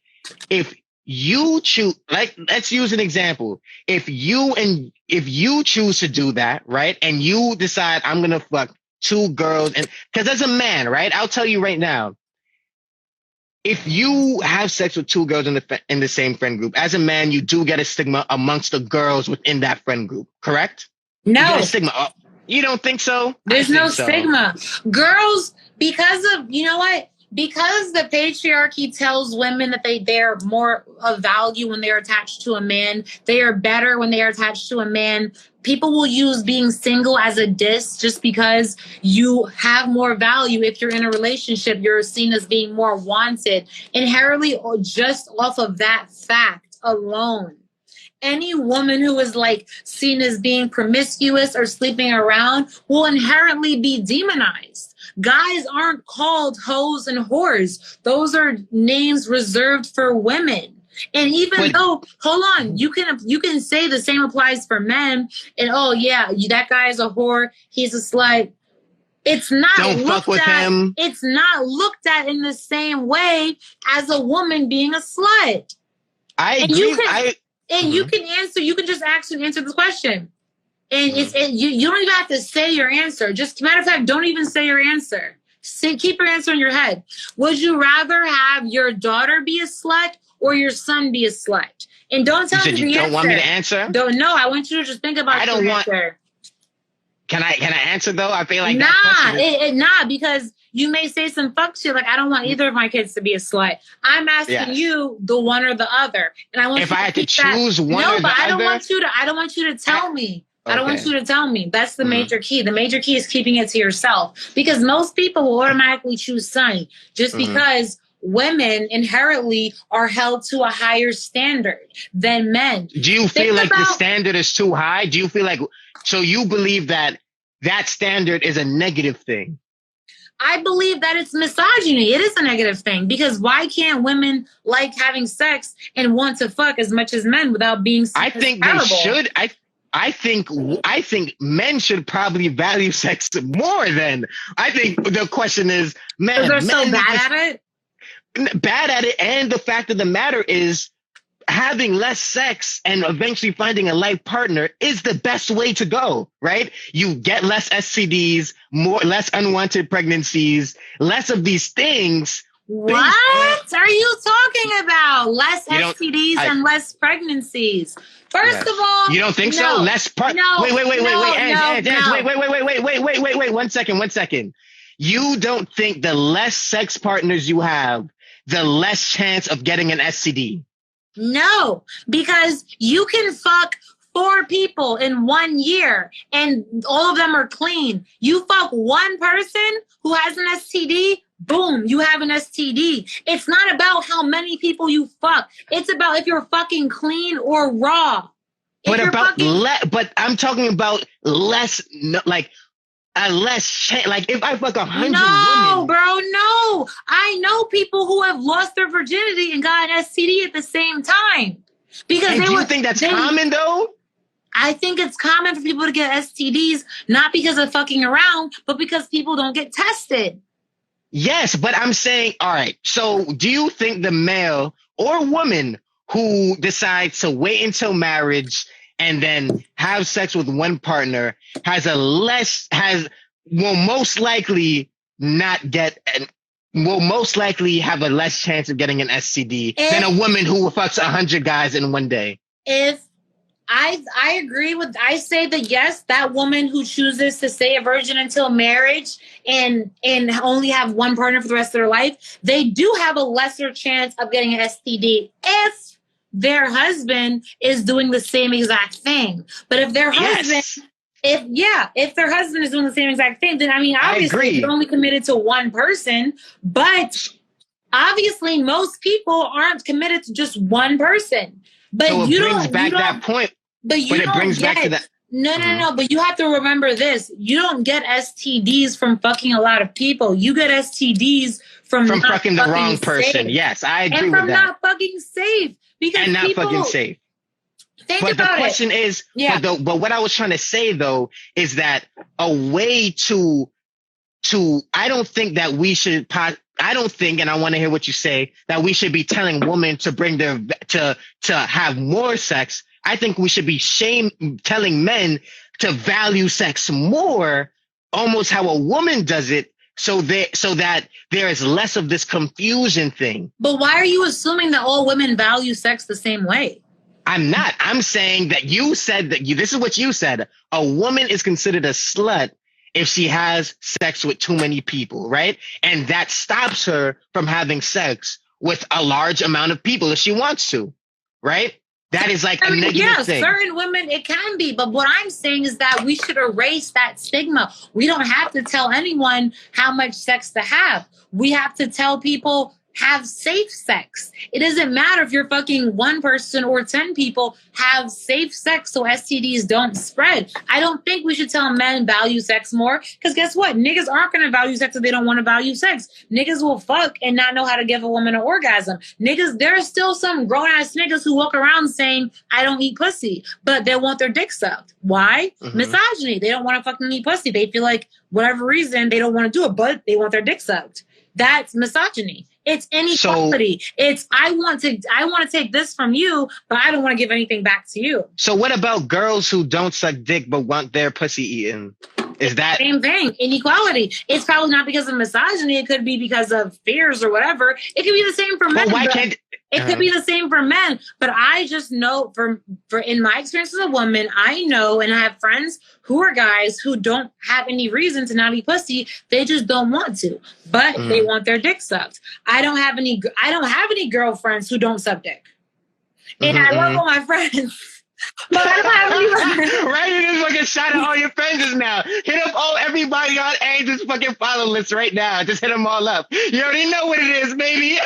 If you choose, like, let's use an example. If you choose to do that, right, and you decide I'm gonna fuck two girls, and because as a man, right, I'll tell you right now, if you have sex with two girls in the same friend group, as a man, you do get a stigma amongst the girls within that friend group, correct? No. You get a stigma. Oh, you don't think so? There's no stigma. Girls, because of, you know what? Because the patriarchy tells women that they're more of value when they're attached to a man, they are better when they are attached to a man. People will use being single as a diss just because you have more value. If you're in a relationship, you're seen as being more wanted. Inherently, or just off of that fact alone. Any woman who is like seen as being promiscuous or sleeping around will inherently be demonized. Guys aren't called hoes and whores. Those are names reserved for women. And even though, hold on, you can say the same applies for men. And oh yeah, that guy is a whore. He's a slut. It's not don't fuck with him. It's not looked at in the same way as a woman being a slut. I agree. You can answer. You can just actually answer the question. And you don't even have to say your answer. Just matter of fact, don't even say your answer. Keep your answer in your head. Would you rather have your daughter be a slut or your son be a slut? And don't tell me the answer. You don't want me to answer? No, I want you to just think about your answer. Can I answer though? I feel like because you may say some fuck shit like I don't want either of my kids to be a slut. I'm asking you the one or the other, and I want if I had to choose one or the other. I don't want you to tell me. Okay. I don't want you to tell me. That's the major key. The major key is keeping it to yourself, because most people will automatically choose son just because women inherently are held to a higher standard than men. Do you feel like the standard is too high? Do you feel like, so you believe that standard is a negative thing? I believe that it's misogyny. It is a negative thing, because why can't women like having sex and want to fuck as much as men without being I think terrible? They should. I think men should probably value sex more than. I think the question is, men. They're so bad at it. Bad at it, and the fact of the matter is, having less sex and eventually finding a life partner is the best way to go, right? You get less STDs, less unwanted pregnancies, less of these things What are you talking about? Less STDs and less pregnancies. First of all, you don't think so? Less wait. Wait. 1 second. You don't think the less sex partners you have, the less chance of getting an STD? No, because you can fuck 4 people in 1 year and all of them are clean. You fuck one person who has an STD, boom, you have an STD. It's not about how many people you fuck. It's about if you're fucking clean or raw. But I'm talking about less, like a less chance. Like if I fuck 100 women. No, bro, no. I know people who have lost their virginity and got an STD at the same time. Because do you think that's common though? I think it's common for people to get STDs, not because of fucking around, but because people don't get tested. Yes, but I'm saying, all right, so do you think the male or woman who decides to wait until marriage and then have sex with one partner will most likely have a less chance of getting an STD than a woman who fucks 100 guys in one day? If I agree I say that yes, that woman who chooses to stay a virgin until marriage and only have one partner for the rest of their life, they do have a lesser chance of getting an STD if their husband is doing the same exact thing. But if their husband, if their husband is doing the same exact thing, then I mean, obviously you're only committed to one person, but obviously most people aren't committed to just one person. But so it brings back that point. But it brings back to that. No. But you have to remember this. You don't get STDs from fucking a lot of people. You get STDs from fucking the wrong person. Yes, I agree with that. And from not fucking safe. And not fucking safe. But the question is, but what I was trying to say though is that a way to I don't think that we should. I don't think, and I want to hear what you say, that we should be telling women to bring to have more sex. I think we should be telling men to value sex more, almost how a woman does it, so that there is less of this confusion thing. But why are you assuming that all women value sex the same way? I'm not. I'm saying that you said that this is what you said. A woman is considered a slut if she has sex with too many people, right? And that stops her from having sex with a large amount of people if she wants to, right? That is like a negative thing. Certain women, it can be. But what I'm saying is that we should erase that stigma. We don't have to tell anyone how much sex to have. We have to tell people, have safe sex. It doesn't matter if you're fucking one person or 10 people, have safe sex so STDs don't spread. I don't think we should tell men value sex more, because guess what? Niggas aren't going to value sex if they don't want to value sex. Niggas will fuck and not know how to give a woman an orgasm. Niggas, there are still some grown-ass niggas who walk around saying, I don't eat pussy, but they want their dick sucked. Why? Mm-hmm. Misogyny. They don't want to fucking eat pussy. They feel like whatever reason, they don't want to do it, but they want their dick sucked. That's misogyny. It's inequality. It's I want to take this from you, but I don't want to give anything back to you. So what about girls who don't suck dick but want their pussy eaten? Is that same thing? Inequality. It's probably not because of misogyny. It could be because of fears or whatever. It could be the same for men. It could be the same for men, but I just know for in my experience as a woman, I know, and I have friends who are guys who don't have any reason to not eat pussy. They just don't want to, but they want their dick sucked. I don't have any girlfriends who don't suck dick, and I love all my friends. But I don't have any. Right, you just fucking shout at all your friends just now. Hit up everybody on Angel's fucking follow list right now. Just hit them all up. You already know what it is, baby.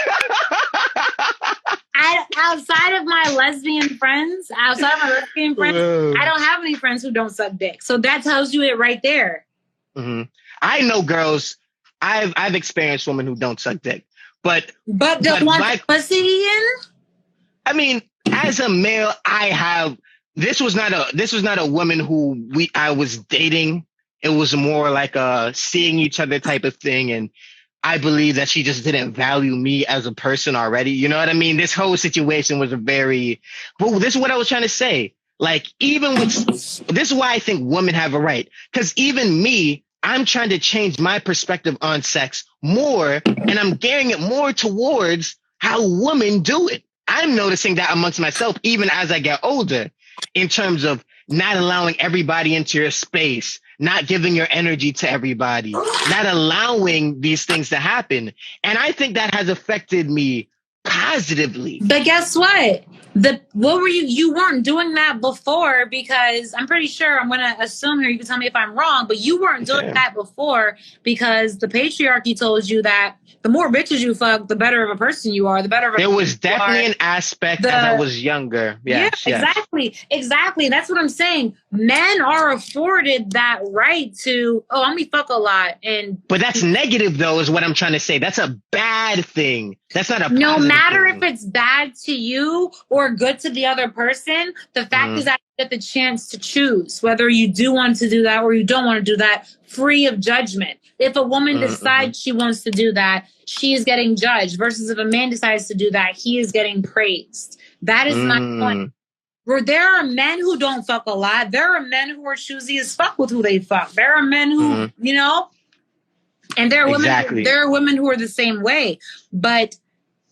Outside of my lesbian friends, I don't have any friends who don't suck dick. So that tells you it right there. Mm-hmm. I know girls. I've experienced women who don't suck dick, but they want pussy in. I mean, as a male, this was not a woman who I was dating. It was more like a seeing each other type of thing, and I believe that she just didn't value me as a person already. You know what I mean? This whole situation was but this is what I was trying to say. Like, this is why I think women have a right. Because even me, I'm trying to change my perspective on sex more, and I'm gearing it more towards how women do it. I'm noticing that amongst myself, even as I get older, in terms of not allowing everybody into your space, not giving your energy to everybody, not allowing these things to happen. And I think that has affected me positively. But guess what? What were you weren't doing that before, because I'm pretty sure, I'm gonna assume here, you can tell me if I'm wrong, but you weren't doing that before because the patriarchy told you that the more bitches you fuck, the better of a person you are, the better of a There was definitely an aspect as I was younger. Yes, yeah, exactly. That's what I'm saying. Men are afforded that right to, oh, I'm gonna fuck a lot. But that's negative, though, is what I'm trying to say. That's a bad thing. That's not a positive no matter thing. if it's bad to you or good to the other person, the fact is that you get the chance to choose whether you do want to do that or you don't want to do that, free of judgment. If a woman decides she wants to do that, she is getting judged, versus if a man decides to do that, he is getting praised. That is my point. Where there are men who don't fuck a lot. There are men who are choosy as fuck with who they fuck. There are men who, you know, and there are women. There are women who are the same way. But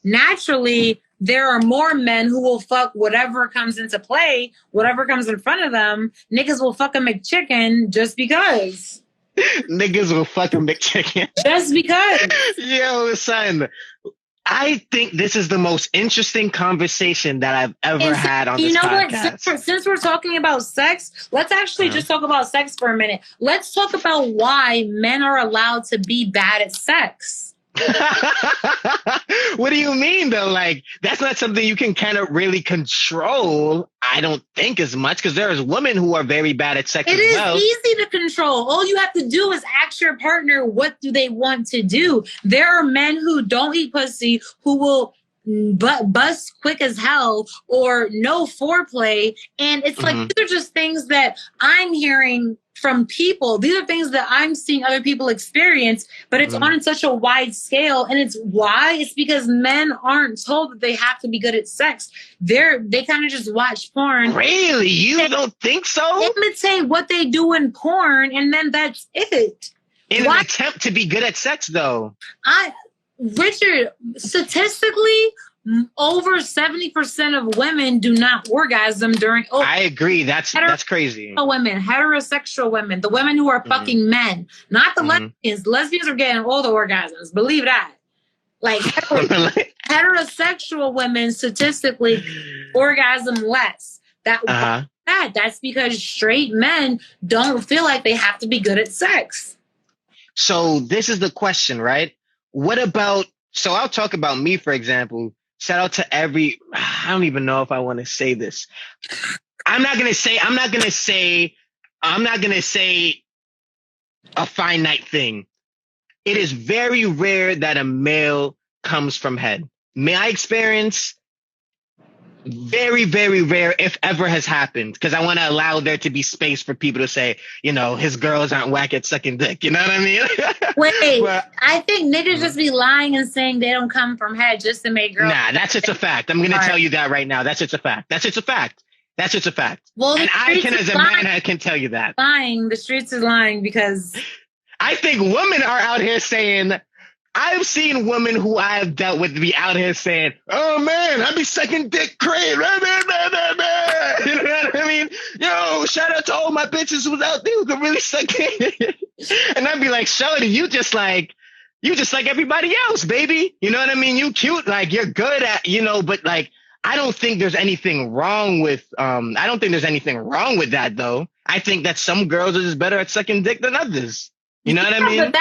naturally, there are more men who will fuck whatever comes into play, whatever comes in front of them. Niggas will fuck a McChicken just because. Niggas will fuck a McChicken. Just because. Yo, son. I think this is the most interesting conversation that I've ever had on this podcast. What? Since we're talking about sex, let's actually just talk about sex for a minute. Let's talk about why men are allowed to be bad at sex. What do you mean, though? Like, that's not something you can kind of really control, I don't think, as much, because there's women who are very bad at sex as well. It is easy to control. All you have to do is ask your partner, what do they want to do? There are men who don't eat pussy who will bust quick as hell or no foreplay. And it's like, these are just things that I'm hearing from people. These are things that I'm seeing other people experience, but it's on such a wide scale. And it's why? It's because men aren't told that they have to be good at sex. They kind of just watch porn. Really? You don't think so? Imitate what they do in porn, and then that's it. In an attempt to be good at sex, though. Richard, statistically, over 70% of women do not orgasm during. I agree. That's crazy. Women, heterosexual women, the women who are fucking men, not the lesbians. Lesbians are getting all the orgasms. Believe that. Like heterosexual women statistically orgasm less. That's because straight men don't feel like they have to be good at sex. So this is the question, right? What about, so I'll talk about me, for example. Shout out to I don't even know if I want to say this. I'm not going to say a finite thing. It is very rare that a male comes from head. My experience, very, very rare, if ever has happened, because I want to allow there to be space for people to say, you know, his girls aren't whack at sucking dick. You know what I mean? Wait, I think niggas just be lying and saying they don't come from head just to make girls. Nah, that's just a fact. I'm going to tell you that right now. That's just a fact. That's just a fact. Well, and I can, as a man, I can tell you that. Lying. The streets is lying because I think women are out here saying, I've seen women who I've dealt with be out here saying, oh man, I be sucking dick crazy. You know what I mean? Yo, shout out to all my bitches who's out there who can really suck dick. And I'd be like, shorty, you just like everybody else, baby. You know what I mean? You cute, like you're good at, you know, but like, I don't think there's anything wrong with that though. I think that some girls are just better at sucking dick than others. You know what I mean?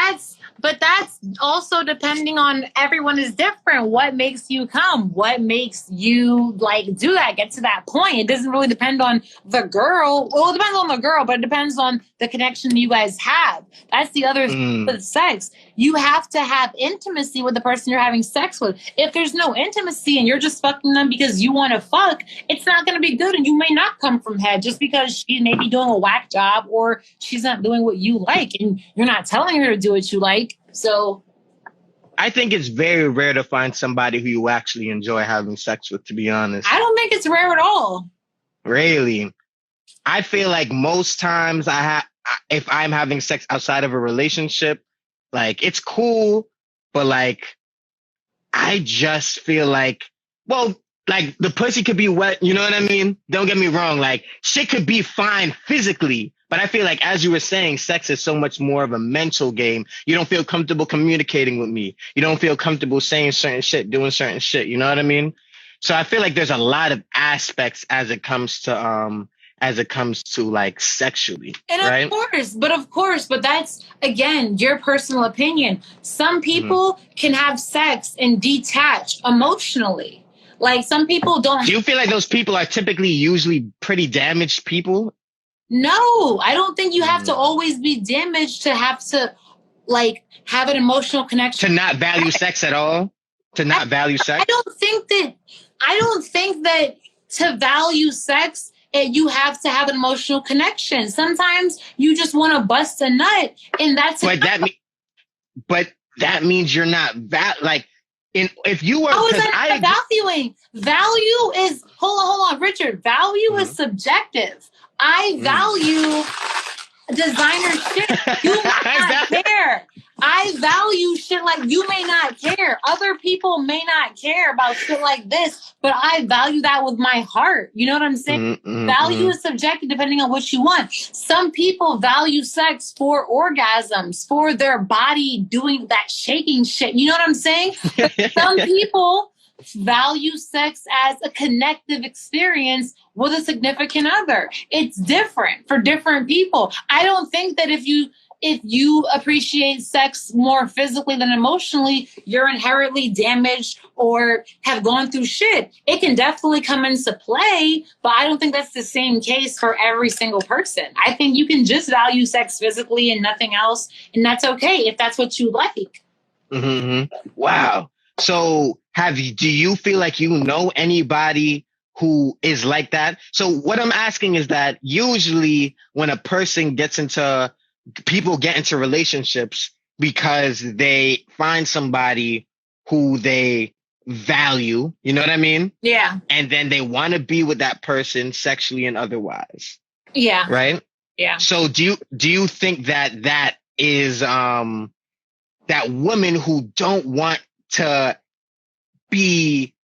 But that's also depending on, everyone is different. What makes you come? What makes you like do that? Get to that point. It doesn't really depend on the girl. Well, it depends on the girl, but it depends on the connection you guys have. That's the other thing with sex. You have to have intimacy with the person you're having sex with. If there's no intimacy and you're just fucking them because you want to fuck, it's not going to be good, and you may not come from head just because she may be doing a whack job or she's not doing what you like, and you're not telling her to do what you like. So I think it's very rare to find somebody who you actually enjoy having sex with, to be honest. I don't think it's rare at all. Really? I feel like most times I if I'm having sex outside of a relationship, like it's cool, but like I just feel like, well, like the pussy could be wet. You know what I mean? Don't get me wrong. Like shit could be fine physically, but I feel like, as you were saying, sex is so much more of a mental game. You don't feel comfortable communicating with me. You don't feel comfortable saying certain shit, doing certain shit. You know what I mean? So I feel like there's a lot of aspects as it comes to like sexually, and right? Of course, but that's again your personal opinion. Some people can have sex and detach emotionally. Like some people don't. Do you feel like those people are typically usually pretty damaged people? No, I don't think you have to always be damaged to have to like have an emotional connection. To not value sex at all? To not value sex? I don't think that to value sex, you have to have an emotional connection. Sometimes you just want to bust a nut, and that's but that means you're not if you were. How is that valuing? Value is hold on, Richard. Value is subjective. I value designer shit. You may not care. I value shit like you may not care. Other people may not care about shit like this, but I value that with my heart. You know what I'm saying? Value is subjective depending on what you want. Some people value sex for orgasms, for their body doing that shaking shit. You know what I'm saying? Some people value sex as a connective experience with a significant other. It's different for different people. I don't think that if you appreciate sex more physically than emotionally, you're inherently damaged or have gone through shit. It can definitely come into play, but I don't think that's the same case for every single person. I think you can just value sex physically and nothing else, and that's okay if that's what you like. Wow. So do you feel like you know anybody who is like that? So what I'm asking is that usually when people get into relationships because they find somebody who they value, you know what I mean? Yeah. And then they want to be with that person sexually and otherwise. Yeah. Right? Yeah. So do you think that is that women who don't want to be,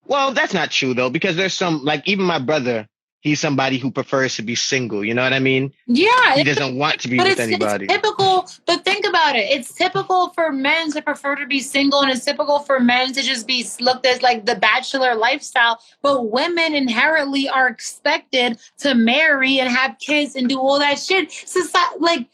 well, that's not true though, because there's some, like even my brother, he's somebody who prefers to be single. You know what I mean? Yeah. He doesn't want to be with anybody. It's typical, but think about it. It's typical for men to prefer to be single, and it's typical for men to just be looked at like the bachelor lifestyle. But women inherently are expected to marry and have kids and do all that shit. Like,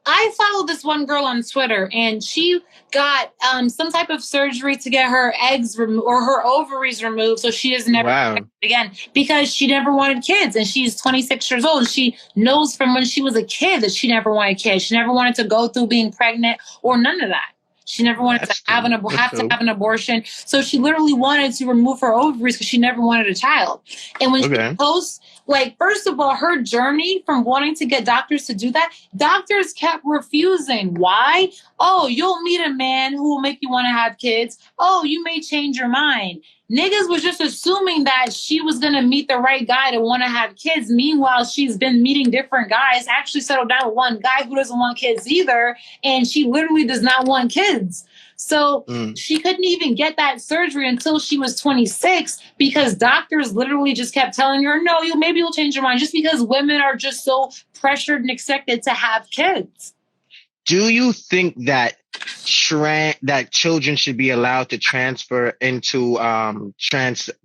I follow this one girl on Twitter, and she got some type of surgery to get her eggs or her ovaries removed, so she doesn't ever again, because she never wanted kids, and she's 26 years old. And she knows from when she was a kid that she never wanted kids. She never wanted to go through being pregnant or none of that. She never wanted to have an abortion. So she literally wanted to remove her ovaries because she never wanted a child. And when she posts, like, first of all, her journey from wanting to get doctors to do that, doctors kept refusing. Why? Oh, you'll meet a man who will make you want to have kids. Oh, you may change your mind. Niggas was just assuming that she was going to meet the right guy to want to have kids. Meanwhile, she's been meeting different guys, actually settled down with one guy who doesn't want kids either. And she literally does not want kids. So she couldn't even get that surgery until she was 26 because doctors literally just kept telling her, no, maybe you'll change your mind, just because women are just so pressured and expected to have kids. Do you think that that children should be allowed to transfer into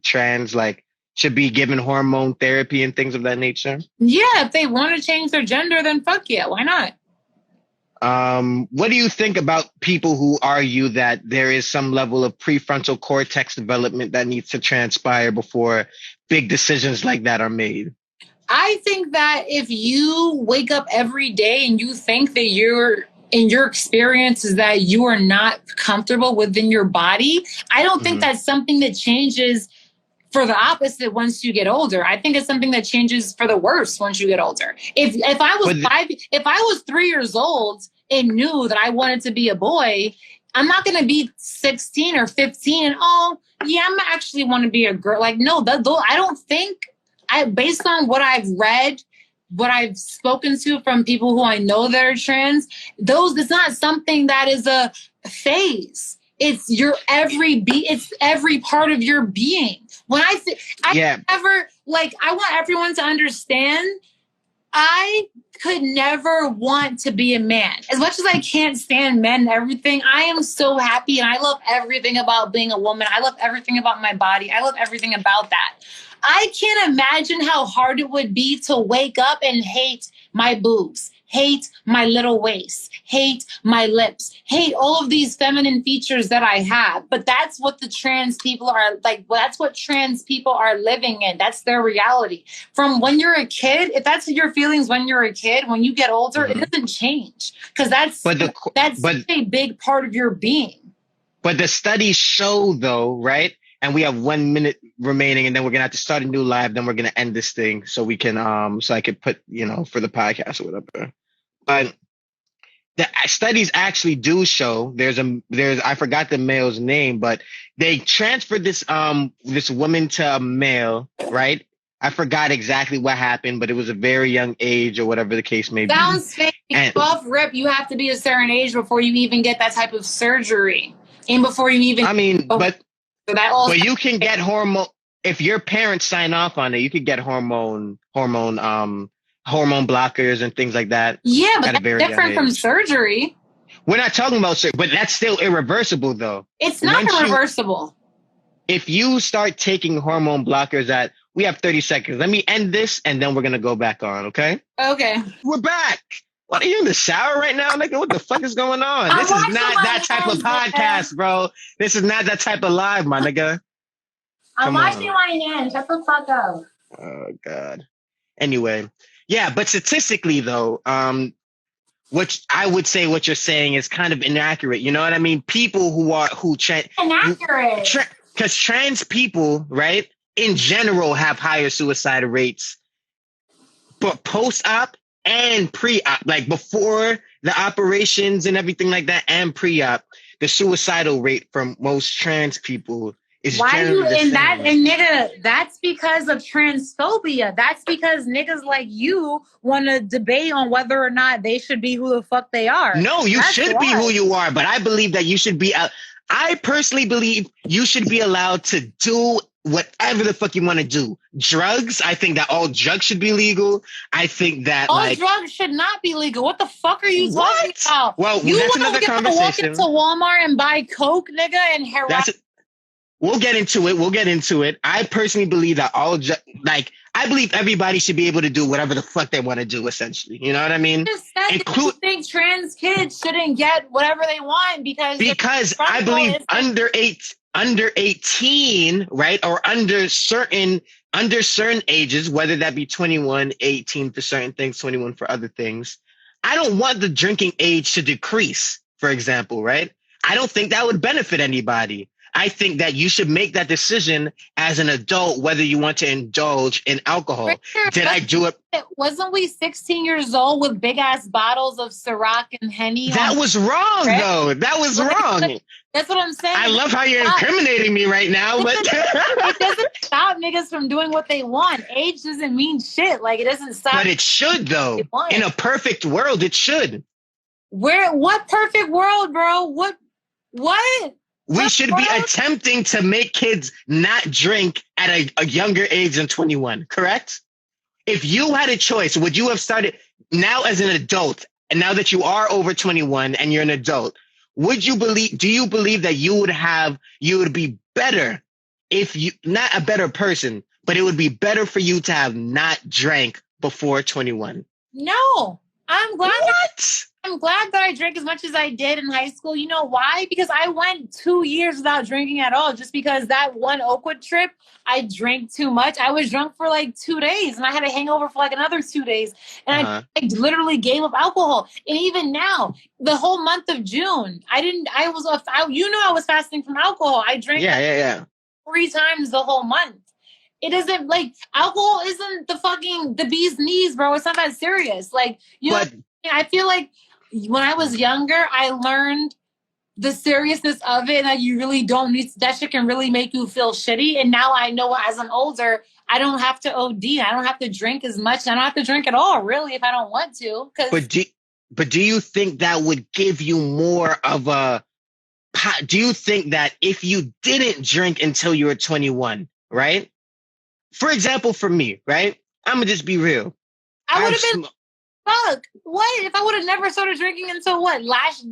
trans like should be given hormone therapy and things of that nature? Yeah, if they want to change their gender, then fuck yeah, why not? What do you think about people who argue that there is some level of prefrontal cortex development that needs to transpire before big decisions like that are made? I think that if you wake up every day and you think that your experience is that you are not comfortable within your body, I don't think that's something that changes for the opposite once you get older. I think it's something that changes for the worse once you get older. If I was 3 years old and knew that I wanted to be a boy, I'm not going to be 16 or 15 and I'm actually want to be a girl. Like, no, I don't think, based on what I've read what I've spoken to from people who I know that are trans, it's not something that is a phase. It's it's every part of your being. When I want everyone to understand, I could never want to be a man. As much as I can't stand men and everything, I am so happy and I love everything about being a woman. I love everything about my body. I love everything about that. I can't imagine how hard it would be to wake up and hate my boobs, hate my little waist, hate my lips, hate all of these feminine features that I have. But that's what the trans people are like. That's what trans people are living in. That's their reality. From when you're a kid, if that's your feelings when you're a kid, when you get older, it doesn't change because that's a big part of your being. But the studies show, though, right? And we have 1 minute remaining, and then we're gonna have to start a new live. Then we're gonna end this thing so we can so I could put for the podcast or whatever. But the studies actually do show there's I forgot the male's name, but they transferred this woman to a male, right? I forgot exactly what happened, but it was a very young age or whatever the case may be. Sounds fake. Off rip, you have to be a certain age before you even get that type of surgery, and before you even. I mean, but you can get hormone if your parents sign off on it. You could get hormone blockers and things like that. Yeah, but that's different from surgery. We're not talking about surgery, but that's still irreversible, though. It's not irreversible. If you start taking hormone blockers we have 30 seconds. Let me end this, and then we're going to go back on, okay? Okay. We're back. What, are you in the shower right now, nigga? What the fuck is going on? This is not that type of podcast, bro. This is not that type of live, my nigga. I'm washing my hands. Shut the fuck up. Oh, God. Anyway. Yeah, but statistically, though, which I would say what you're saying is kind of inaccurate. You know what I mean? People inaccurate. Because trans people, right, in general have higher suicide rates, but post-op and pre-op, like before the operations and everything like that, and pre-op, the suicidal rate from most trans people is generally the same. Nigga, that's because of transphobia. That's because niggas like you want to debate on whether or not they should be who the fuck they are. No, you should be who you are, but I believe that you should be. I personally believe you should be allowed to do whatever the fuck you want to do. Drugs, I think that all drugs should be legal. I think that all drugs should not be legal. What the fuck are you talking about? Well, that's another conversation. You want to walk into Walmart and buy Coke, nigga, and heroin? We'll get into it. I personally believe that I believe everybody should be able to do whatever the fuck they want to do, essentially. You know what I mean? I think trans kids shouldn't get whatever they want because I believe under 18, right, or under certain ages, whether that be 21, 18 for certain things, 21 for other things. I don't want the drinking age to decrease, for example, right? I don't think that would benefit anybody. I think that you should make that decision as an adult, whether you want to indulge in alcohol. Did I do it? Wasn't we 16 years old with big ass bottles of Ciroc and Henny? That was wrong, though. That was wrong. That's what I'm saying. I love how you're incriminating me right now, but it doesn't stop niggas from doing what they want. Age doesn't mean shit. Like, it doesn't stop. But it should, though. In a perfect world, it should. What perfect world, bro? What? We should be attempting to make kids not drink at a younger age than 21, correct? If you had a choice, would you have started now as an adult, and now that you are over 21 and you're an adult, do you believe that you would be better if you, not a better person, but it would be better for you to have not drank before 21? No, I'm glad. What? I'm glad that I drank as much as I did in high school. You know why? Because I went 2 years without drinking at all. Just because that one Oakwood trip, I drank too much. I was drunk for like 2 days and I had a hangover for like another 2 days. And I literally gave up alcohol. And even now, the whole month of June, I was fasting from alcohol. I drank 3 times the whole month. It isn't like alcohol isn't the bee's knees, bro. It's not that serious. Like, I feel like when I was younger, I learned the seriousness of it, and that you really don't need, that shit can really make you feel shitty. And now I know as I'm older, I don't have to OD. I don't have to drink as much. I don't have to drink at all, really, if I don't want to. But do you think that would give you more of a, do you think that if you didn't drink until you were 21, right? For example, for me, right? I'm going to just be real. I would have been, fuck, what? If I would have never started drinking until what?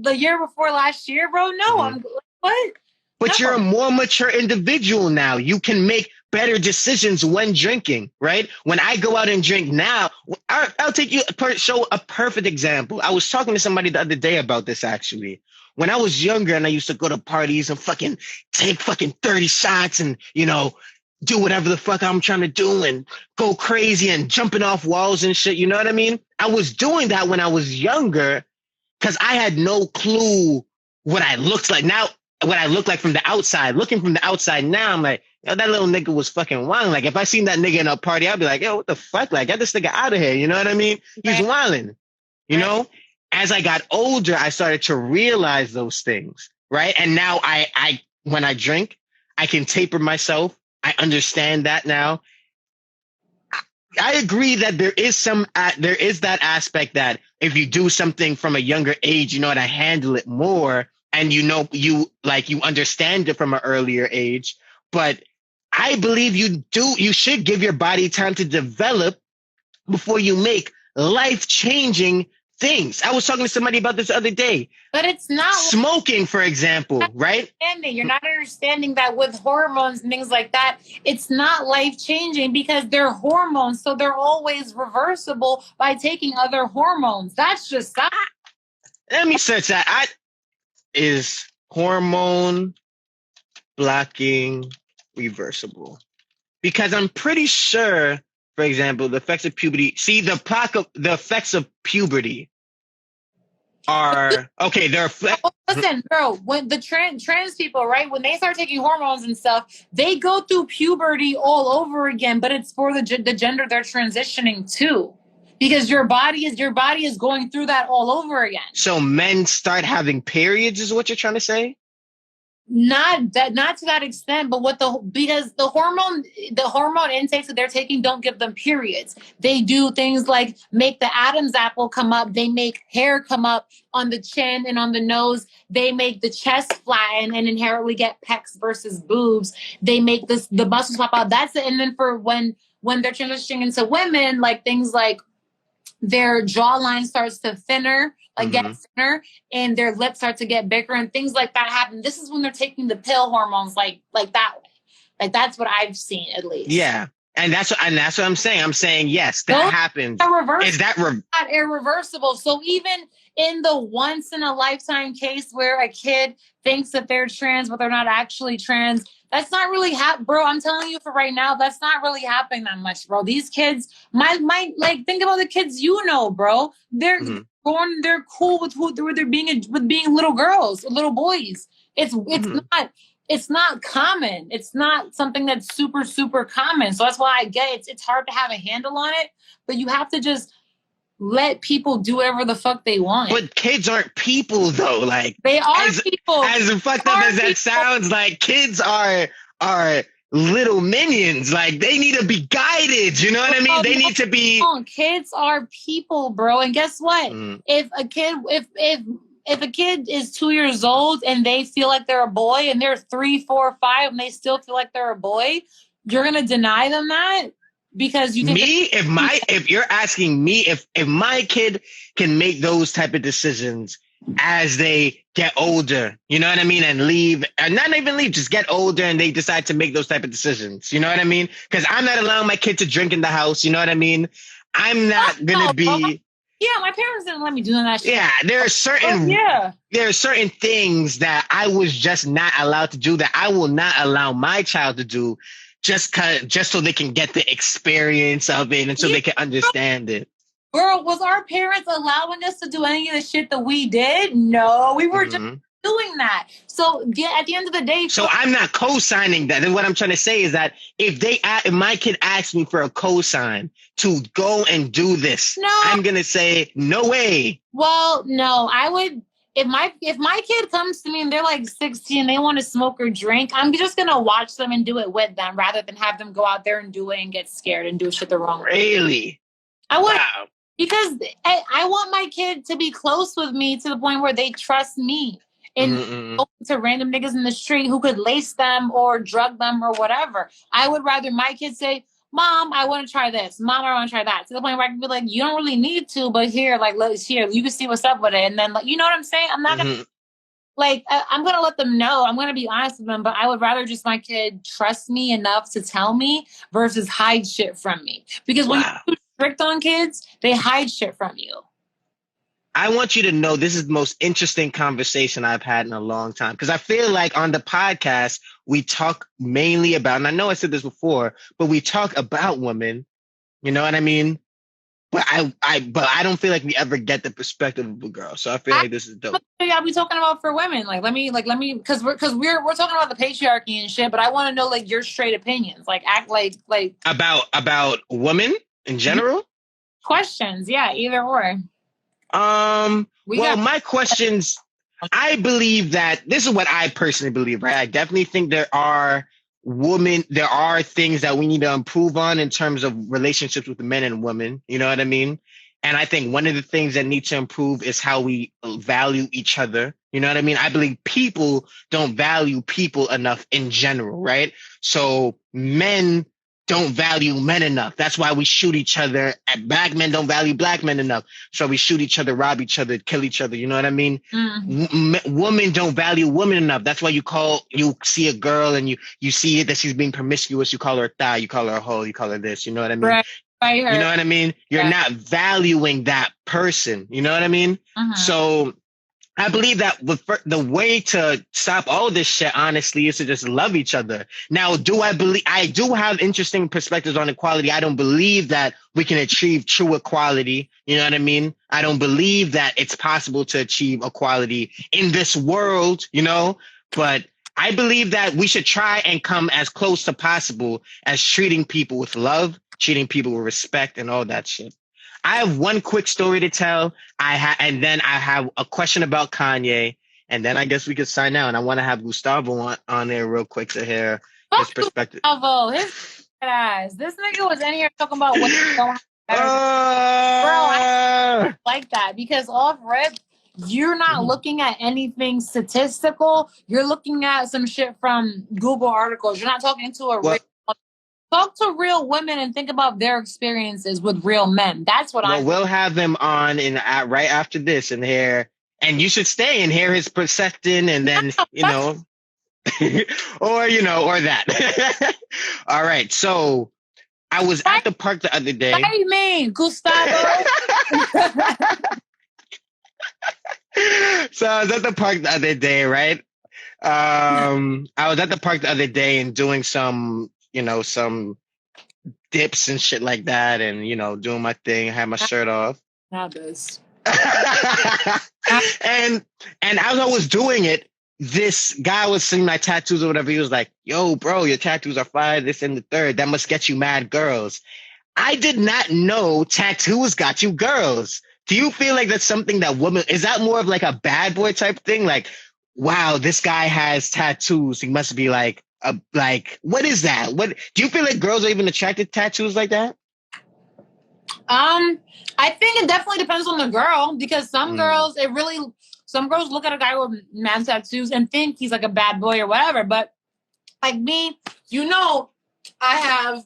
The year before last year, bro? No, I'm, what? But no. You're a more mature individual now. You can make better decisions when drinking, right? When I go out and drink now, I'll take you show a perfect example. I was talking to somebody the other day about this, actually. When I was younger and I used to go to parties and fucking take fucking 30 shots and, you know, do whatever the fuck I'm trying to do and go crazy and jumping off walls and shit. You know what I mean? I was doing that when I was younger because I had no clue what I looked like. Now, what I look like from the outside, looking from the outside now, I'm like, yo, that little nigga was fucking wilding. Like, if I seen that nigga in a party, I'd be like, yo, what the fuck? Like, get this nigga out of here. You know what I mean? He's wilding, you know? As I got older, I started to realize those things, right? And now when I drink, I can taper myself. I understand that now. I agree that there is that aspect that if you do something from a younger age, you know how to handle it more. And you understand it from an earlier age, but I believe you should give your body time to develop before you make life-changing things. I was talking to somebody about this the other day. But it's not smoking, for example, right? You're not understanding that with hormones and things like that, it's not life-changing because they're hormones, so they're always reversible by taking other hormones. That's just that. Let me search that. Is hormone blocking reversible? Because I'm pretty sure, for example, the effects of puberty. See, the effects of puberty are okay. Listen, bro. When the trans people, right, when they start taking hormones and stuff, they go through puberty all over again. But it's for the gender they're transitioning to. Because your body is going through that all over again. So men start having periods, is what you're trying to say? Not to that extent, but because the hormone intakes that they're taking don't give them periods. They do things like make the Adam's apple come up. They make hair come up on the chin and on the nose. They make the chest flatten and inherently get pecs versus boobs. They make the muscles pop out. That's it. And then for when they're transitioning into women, like things like their jawline starts to get thinner, and their lips start to get bigger, and things like that happen. This is when they're taking the pill hormones, like that way. Like that's what I've seen, at least. Yeah, and that's what I'm saying. I'm saying yes, that happens. Is that not irreversible? So even in the once in a lifetime case where a kid thinks that they're trans, but they're not actually trans, that's not really bro. I'm telling you for right now, that's not really happening that much, bro. These kids, like think about the kids, bro. They're born, they're cool with they're being little girls, little boys. It's not common. It's not something that's super, super common. So that's why I get it's hard to have a handle on it, but you have to just let people do whatever the fuck they want. But kids aren't people, though. Like they are people. As fucked up as that sounds, like kids are little minions. Like they need to be guided. You know what I mean? They need to be. Kids are people, bro. And guess what? If a kid is 2 years old and they feel like they're a boy, and they're 3, 4, 5, and they still feel like they're a boy, you're gonna deny them that? Because you think if you're asking me if my kid can make those type of decisions as they get older, you know what I mean, and leave, and not even leave, just get older and they decide to make those type of decisions, you know what I mean? Because I'm not allowing my kid to drink in the house, you know what I mean? I'm not gonna be. Yeah, my parents didn't let me do that shit. Yeah, there are certain things that I was just not allowed to do that I will not allow my child to do. Just so they can get the experience of it and so they can understand it. Girl, was our parents allowing us to do any of the shit that we did? No, we were just doing that. So at the end of the day... So I'm not co-signing that. And what I'm trying to say is that if my kid asks me for a co-sign to go and do this, I'm going to say, no way. Well, no, I would... if my kid comes to me and they're like 16 and they want to smoke or drink, I'm just gonna watch them and do it with them rather than have them go out there and do it and get scared and do shit the wrong way. Really? I would, because I want my kid to be close with me to the point where they trust me and to random niggas in the street who could lace them or drug them or whatever. I would rather my kid say, Mom, I want to try this. Mom, I want to try that. To the point where I can be like, you don't really need to, but here, like, let's here, you can see what's up with it. And then, like, you know what I'm saying? I'm not gonna I'm gonna let them know. I'm gonna be honest with them, but I would rather just my kid trust me enough to tell me versus hide shit from me. Because when you're strict on kids, they hide shit from you. I want you to know this is the most interesting conversation I've had in a long time. Because I feel like on the podcast, we talk mainly about, and I know I said this before, but we talk about women. You know what I mean? But I don't feel like we ever get the perspective of a girl. So I feel like this is dope. Yeah, we talking about for women. Like, let me, because we're talking about the patriarchy and shit. But I want to know like your straight opinions. Like, act like about women in general. Questions, yeah, either or. My questions. I believe that this is what I personally believe. Right, I definitely think there are things that we need to improve on in terms of relationships with men and women. You know what I mean? And I think one of the things that need to improve is how we value each other. You know what I mean? I believe people don't value people enough in general, right? So men don't value men enough. That's why we shoot each other. And black men don't value black men enough. So we shoot each other, rob each other, kill each other. You know what I mean? Women don't value women enough. That's why you see a girl and you see it that she's being promiscuous. You call her a thigh. You call her a hoe. You call her this. You know what I mean? Right. You know what I mean? You're not valuing that person. You know what I mean? So I believe that the way to stop all this shit, honestly, is to just love each other. Now, I do have interesting perspectives on equality. I don't believe that we can achieve true equality. You know what I mean? I don't believe that it's possible to achieve equality in this world, you know, but I believe that we should try and come as close to possible as treating people with love, treating people with respect and all that shit. I have one quick story to tell. And then I have a question about Kanye. And then I guess we could sign out. And I want to have Gustavo on there real quick to hear his perspective. Gustavo, his ass. This nigga was in here talking about what you don't have. Bro, I like that because off rip, you're not looking at anything statistical. You're looking at some shit from Google articles. You're not talking to a real. Talk to real women and think about their experiences with real men. That's what we'll have them on right after this and hear, and you should stay and hear his perception and then, or that. All right. So I was at the park the other day. What do you mean, Gustavo? So I was at the park the other day, right? I was at the park the other day and doing some dips and shit like that and, doing my thing, had my shirt off. Not this. And as I was doing it, this guy was seeing my tattoos or whatever. He was like, yo, bro, your tattoos are fire, this and the third. That must get you mad girls. I did not know tattoos got you girls. Do you feel like that's something that is that more of like a bad boy type thing? Like, wow, this guy has tattoos. He must be like, what is that? What do you feel like girls are even attracted to tattoos like that? I think it definitely depends on the girl because some girls look at a guy with mad tattoos and think he's like a bad boy or whatever. But like me, I have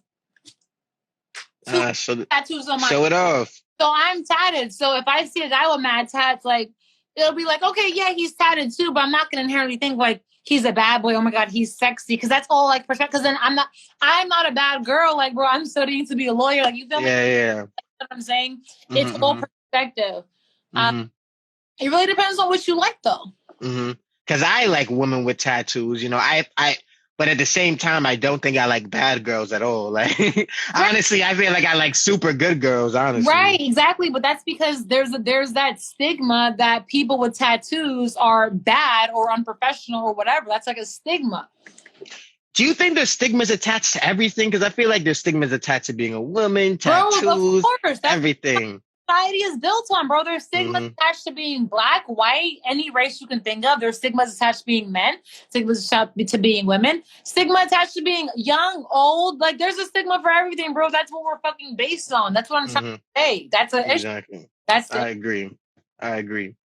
tattoos on my. Show it off. So I'm tatted. So if I see a guy with mad tats, like it'll be like, okay, yeah, he's tatted too, but I'm not gonna inherently think like he's a bad boy. Oh my God, he's sexy. Because that's all like perspective. Because then I'm not a bad girl. Like, bro, I'm studying to be a lawyer. Like, you feel me? Yeah. That's what I'm saying? It's all perspective. It really depends on what you like, though. Because I like women with tattoos. But at the same time, I don't think I like bad girls at all. Like, honestly, I feel like I like super good girls, honestly. Right, exactly. But that's because there's that stigma that people with tattoos are bad or unprofessional or whatever. That's like a stigma. Do you think there's stigmas attached to everything? Because I feel like there's stigmas attached to being a woman, tattoos, of course, everything. society is built on, bro. There's stigmas attached to being black, white, any race you can think of. There's stigmas attached to being men, stigmas attached to being women, stigma attached to being young, old. Like, there's a stigma for everything, bro. That's what we're fucking based on. That's what I'm trying to say. That's an issue. That's it. I agree.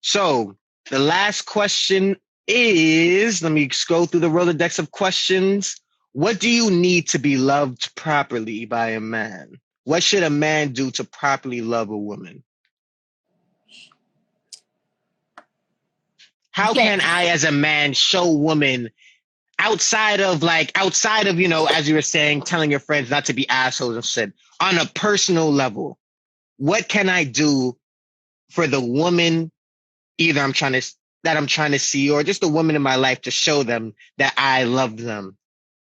So the last question is, let me go through the Rolodex of questions. What do you need to be loved properly by a man? What should a man do to properly love a woman? How can I, as a man, show women outside of, you know, as you were saying, telling your friends not to be assholes and shit, on a personal level, what can I do for the woman either I'm trying to see, or just the woman in my life, to show them that I love them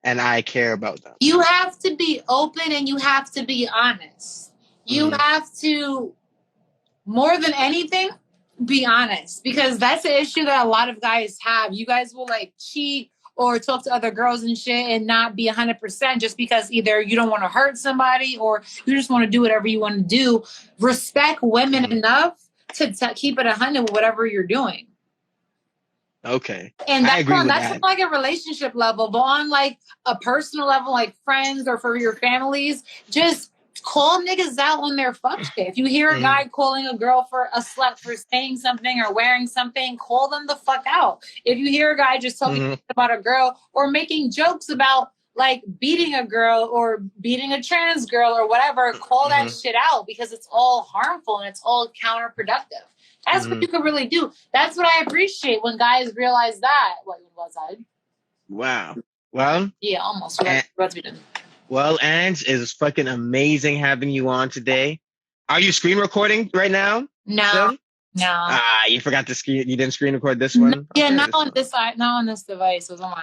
and I care about them? You have to be open and you have to be honest. You have to, more than anything, be honest, because that's the issue that a lot of guys have. You guys will like cheat or talk to other girls and shit and not be 100% just because either you don't want to hurt somebody or you just want to do whatever you want to do. Respect women enough to keep it 100 with whatever you're doing. Okay. And that's on like a relationship level, but on like a personal level, like friends or for your families, just call niggas out on their fuck shit. If you hear a guy calling a girl for a slut for saying something or wearing something, call them the fuck out. If you hear a guy just talking about a girl or making jokes about like beating a girl or beating a trans girl or whatever, call that shit out, because it's all harmful and it's all counterproductive. That's what you can really do. That's what I appreciate when guys realize that. What was I? Wow. Well. Yeah, almost. Well, Ange, it's fucking amazing having you on today. Are you screen recording right now? No. Still? No. You forgot to screen. You didn't screen record this one? Yeah, okay, not on this device. It was on my.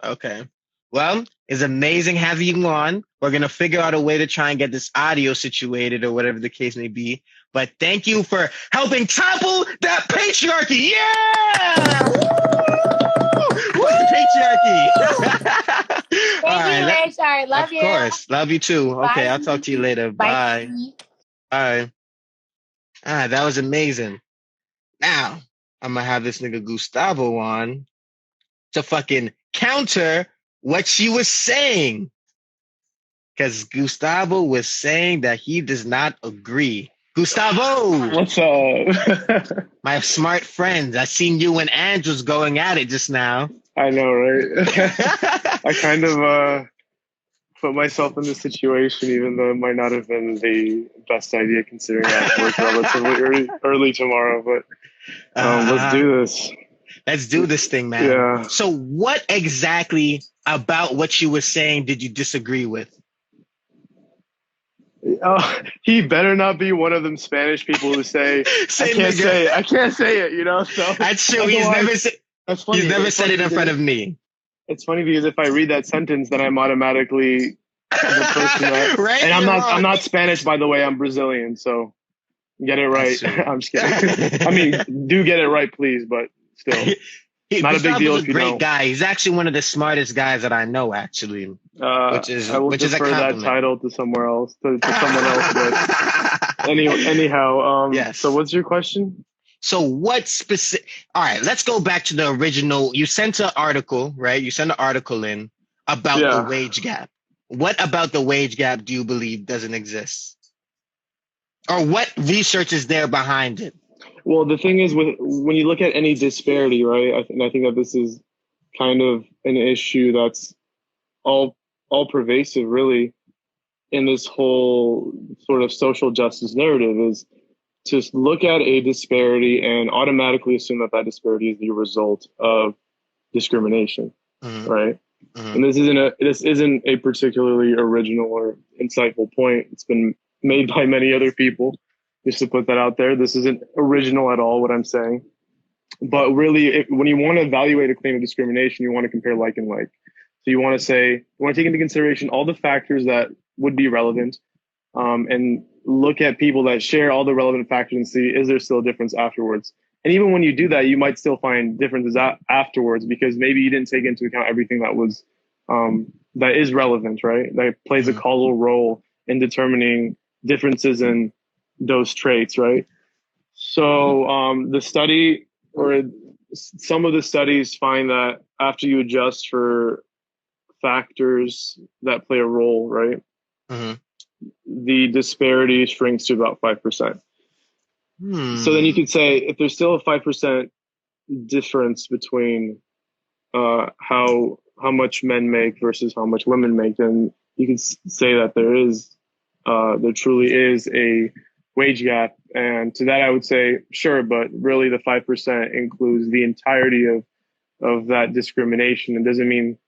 Okay. Well, it's amazing having you on. We're going to figure out a way to try and get this audio situated or whatever the case may be. But thank you for helping topple that patriarchy. Yeah! What's the patriarchy? Thank you, Rich. All right, love you. Of course. Love you too. Bye. Okay, I'll talk to you later. Bye. Bye. That was amazing. Now, I'm going to have this nigga Gustavo on to fucking counter what she was saying. Because Gustavo was saying that he does not agree. Gustavo! What's up? My smart friends. I seen you and Ange was going at it just now. I know, right? I kind of put myself in this situation, even though it might not have been the best idea considering I have work relatively early tomorrow. But let's do this. Let's do this thing, man. Yeah. So what exactly about what you were saying did you disagree with? He better not be one of them Spanish people who say, I can't say it, you know? So that's true. He's never said it in front of me. It's funny because if I read that sentence, then I'm automatically the person that, right? And I'm not Spanish, by the way. I'm Brazilian, so get it right. I'm just kidding. I mean, do get it right, please, but still. Not a big deal if you don't. He's a great guy. He's actually one of the smartest guys that I know, actually. Which is a compliment. That title to somewhere else, to someone else. But anyhow, yes. So what's your question? So what specific? All right, let's go back to the original. You sent an article, right? You sent an article in about the wage gap. What about the wage gap do you believe doesn't exist? Or what research is there behind it? Well, the thing is, when you look at any disparity, right, I think that this is kind of an issue that's all pervasive, really, in this whole sort of social justice narrative, is to look at a disparity and automatically assume that disparity is the result of discrimination, right? And this isn't a particularly original or insightful point. It's been made by many other people. Just to put that out there, this isn't original at all, what I'm saying. But really, when you want to evaluate a claim of discrimination, you want to compare like and like. So you want to take into consideration all the factors that would be relevant, and look at people that share all the relevant factors and see, is there still a difference afterwards? And even when you do that, you might still find differences afterwards, because maybe you didn't take into account everything that was that is relevant, right? That plays a causal role in determining differences in those traits, right? So the study, or some of the studies, find that after you adjust for factors that play a role, right, the disparity shrinks to about 5%. So then you could say, if there's still a 5% difference between how much men make versus how much women make, then you could say that there truly is a wage gap. And to that, I would say, sure, but really the 5% includes the entirety of that discrimination. It doesn't mean,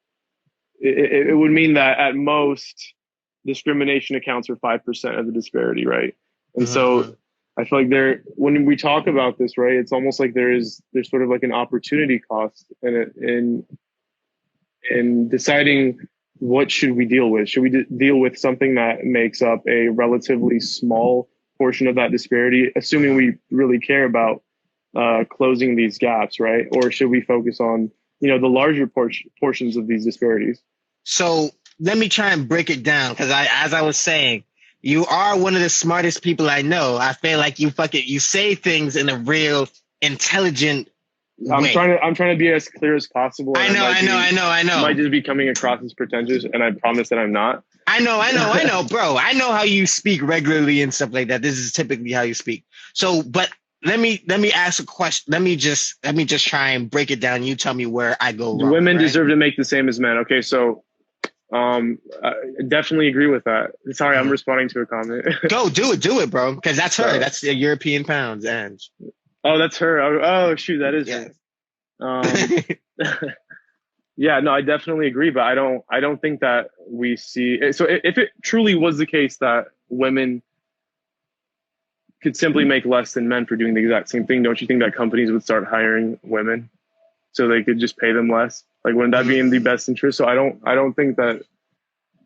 it would mean that at most discrimination accounts for 5% of the disparity, right? And so I feel like when we talk about this, right, it's almost like there's sort of like an opportunity cost in deciding what should we deal with. Should we deal with something that makes up a relatively small portion of that disparity, assuming we really care about closing these gaps, right? Or should we focus on, the larger portions of these disparities? So let me try and break it down, because as I was saying, you are one of the smartest people I know. I feel like you say things in a real intelligent way. I'm trying to be as clear as possible. I know. Might just be coming across as pretentious, and I promise that I'm not. I know, bro. I know how you speak regularly and stuff like that. This is typically how you speak. So, but let me ask a question. Let me just try and break it down. You tell me where I go wrong. Women deserve to make the same as men. Okay, so I definitely agree with that. Sorry, I'm responding to a comment. Go do it, bro. Because that's her. That's the European pounds, and oh, that's her. Oh, shoot, that is her. Yeah, no, I definitely agree, but I don't think that we see. So if it truly was the case that women could simply make less than men for doing the exact same thing, don't you think that companies would start hiring women so they could just pay them less? Like, wouldn't that be in the best interest? So I don't think that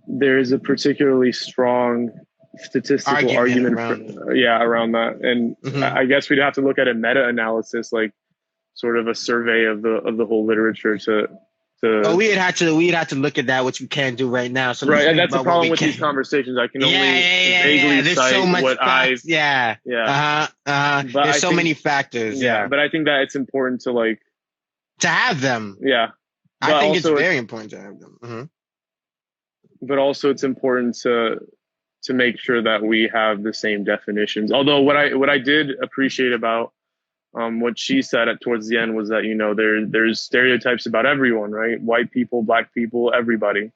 there is a particularly strong statistical argument around that. And I guess we'd have to look at a meta-analysis, like sort of a survey of the whole literature to. We'd have to look at that, which we can't do right now. So right, and that's the problem with these conversations. I can only vaguely cite so much what facts. There's so many factors. Yeah, but I think that it's important to have them. Yeah, I think it's very important to have them. But also, it's important to make sure that we have the same definitions. Although what I did appreciate about what she said towards the end was that, there's stereotypes about everyone, right? White people, black people, everybody,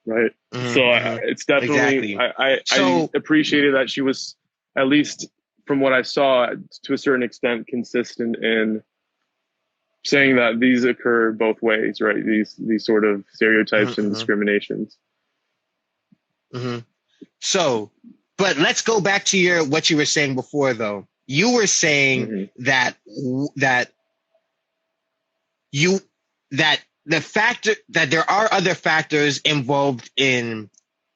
right? So it's definitely, I appreciated that she was, at least from what I saw, to a certain extent, consistent in saying that these occur both ways, right? These sort of stereotypes and discriminations. So, but let's go back to what you were saying before, though. You were saying that the factor that there are other factors involved in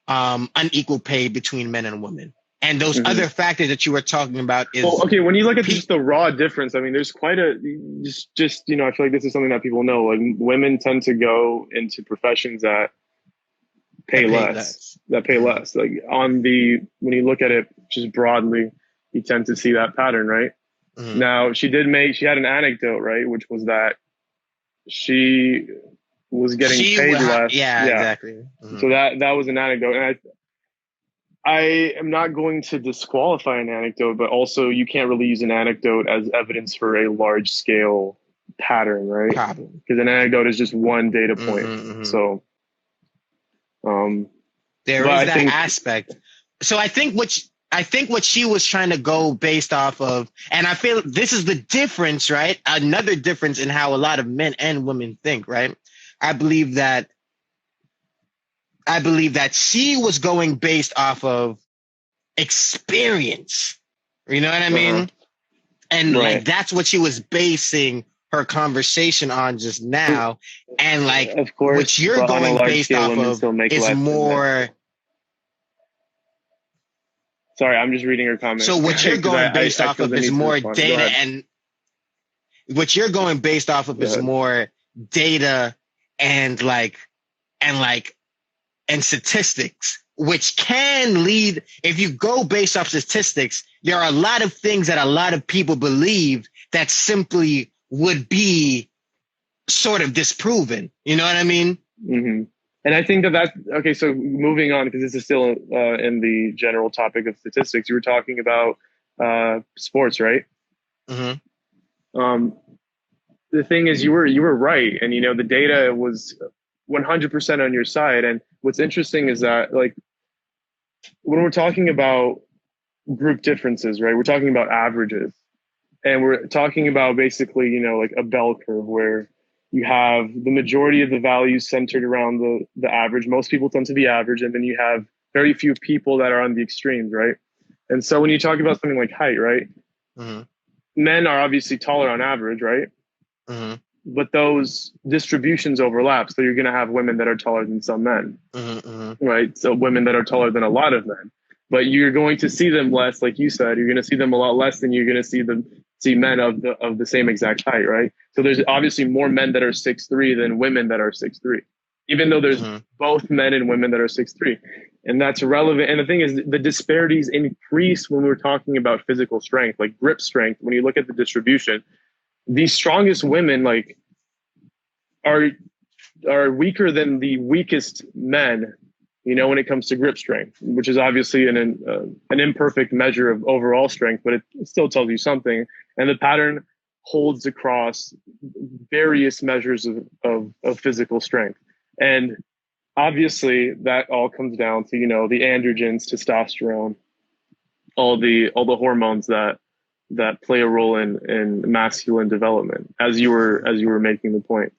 unequal pay between men and women, and those other factors that you were talking about is when you look at just the raw difference, I mean, there's quite a just I feel like this is something that people know. Like, women tend to go into professions that pay less. Like, when you look at it just broadly, you tend to see that pattern, right? Now, she had an anecdote, right, which was that she was getting paid less. Yeah, exactly. So that was an anecdote, and I am not going to disqualify an anecdote, but also you can't really use an anecdote as evidence for a large scale pattern, right? Because an anecdote is just one data point. So there is that aspect. So I think what she was trying to go based off of, and I feel this is the difference, right? Another difference in how a lot of men and women think, right? I believe that she was going based off of experience. You know what I mean? And that's what she was basing her conversation on just now. And of course, what you're going based off of is more. Sorry, I'm just reading her comment. So what you're going based off of is more data, and what you're going based off of is more data and and statistics, which can lead, if you go based off statistics, there are a lot of things that a lot of people believe that simply would be sort of disproven. You know what I mean? Mm-hmm. And I think that okay, so moving on, because this is still in the general topic of statistics, you were talking about sports, right? Mm-hmm. The thing is, you were right, and the data was 100% on your side. And what's interesting is that, like, when we're talking about group differences, right, we're talking about averages, and we're talking about basically, like a bell curve where you have the majority of the values centered around the average. Most people tend to be average, and then you have very few people that are on the extremes, right? And so when you talk about something like height, right, Mm-hmm. men are obviously taller on average, right? Mm-hmm. But those distributions overlap. So you're going to have women that are taller than some men, Mm-hmm. right? So women that are taller than a lot of men, but you're going to see them less, like you said. You're going to see them a lot less than you're going to see men of the same exact height, right? So there's obviously more men that are 6'3" than women that are 6'3", even though there's both men and women that are 6'3", and that's relevant. And the thing is, the disparities increase when we're talking about physical strength, like grip strength. When you look at the distribution, the strongest women are weaker than the weakest men, when it comes to grip strength, which is obviously an imperfect measure of overall strength, but it still tells you something. And the pattern holds across various measures of physical strength. And obviously that all comes down to, the androgens, testosterone, all the hormones that play a role in masculine development, as you were making the point.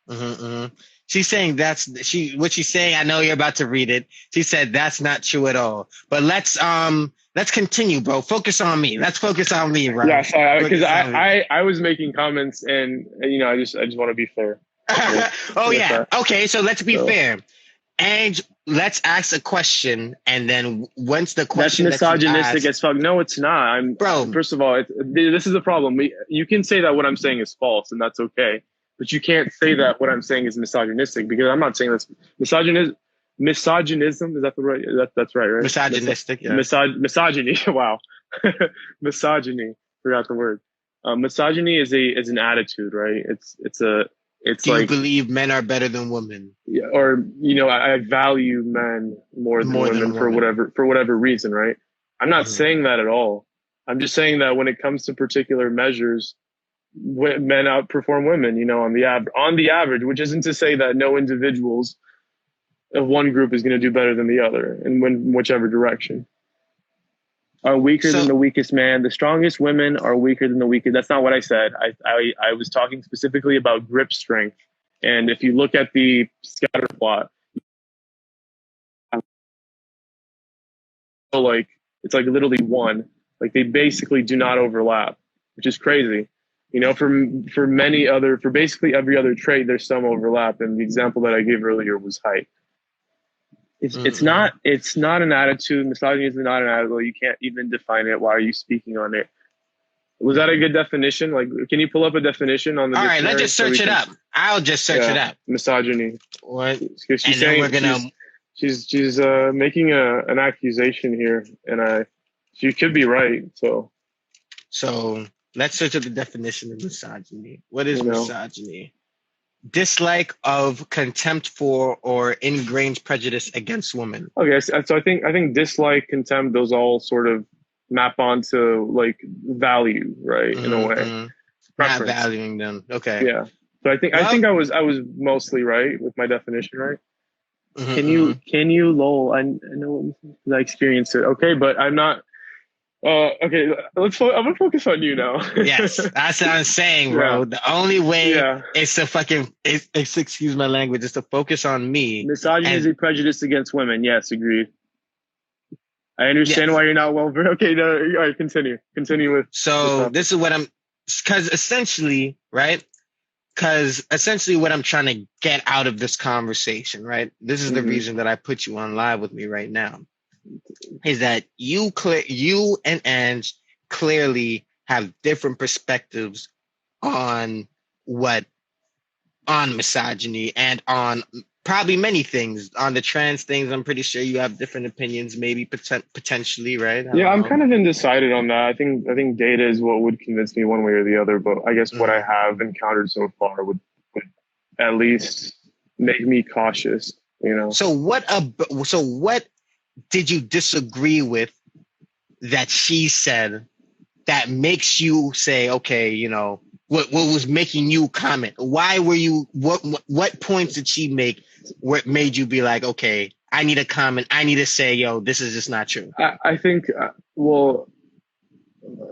Mm-hmm, mm-hmm. She's saying what she's saying. I know you're about to read it. She said that's not true at all. But let's continue, bro. Focus on me. Let's focus on me, bro. Yeah, sorry, because I was making comments, and I just want to be fair. Oh yeah. Okay, so let's be fair. And let's ask a question, and then once the question that's misogynistic as fuck. No, it's not. Bro. First of all, this is the problem. You can say that what I'm saying is false, and that's okay. But you can't say that what I'm saying is misogynistic, because I'm not saying that's misogynism. Is that the right? That's right, right? Misogynistic. Yeah. Misogyny. Wow. Misogyny. Forgot the word. Misogyny is an attitude, right? It's Do like, you believe men are better than women? Yeah, or I value men more than women for whatever reason, right? I'm not saying that at all. I'm just saying that when it comes to particular measures, men outperform women, on the average, which isn't to say that no individuals of one group is going to do better than the other, and whichever direction. Are weaker than the weakest man. The strongest women are weaker than the weakest. That's not what I said. I was talking specifically about grip strength. And if you look at the scatter plot, so it's like literally one. Like, they basically do not overlap, which is crazy. For basically every other trait, there's some overlap. And the example that I gave earlier was height. It's not an attitude. Misogyny is not an attitude. You can't even define it. Why are you speaking on it? Was that a good definition? Like, can you pull up a definition on the All dictionary? right, let's just search it up. I'll just search it up. Misogyny. What? She's saying she's making an accusation here, and she could be right. So let's search up the definition of misogyny. What is misogyny? Dislike of, contempt for, or ingrained prejudice against women. Okay, so I think dislike, contempt, those all sort of map onto like value, right? In a way, not valuing them. Okay. Yeah. So I think I was mostly right with my definition, right? Can you lol? I know I experienced it. Okay, but I'm not. Okay, I'm gonna focus on you now. Yes, that's what I'm saying, bro. Yeah. The only way is to excuse my language, is to focus on me. Misogyny is a prejudice against women. Yes, agreed. I understand why you're not well versed. Okay, no, all right, continue with. So this is what because essentially what I'm trying to get out of this conversation, right? This is the reason that I put you on live with me right now. Is that you and Ange clearly have different perspectives on misogyny and on probably many things. On the trans things, I'm pretty sure you have different opinions, maybe potentially, right? Yeah, I'm kind of undecided on that. I think data is what would convince me one way or the other, but I guess what I have encountered so far would at least make me cautious, you know. So what did you disagree with that she said that makes you say, okay, you know, what was making you comment? Why were you, what points did she make what made you be like, okay, I need to comment, I need to say, yo, this is just not true? I think, well,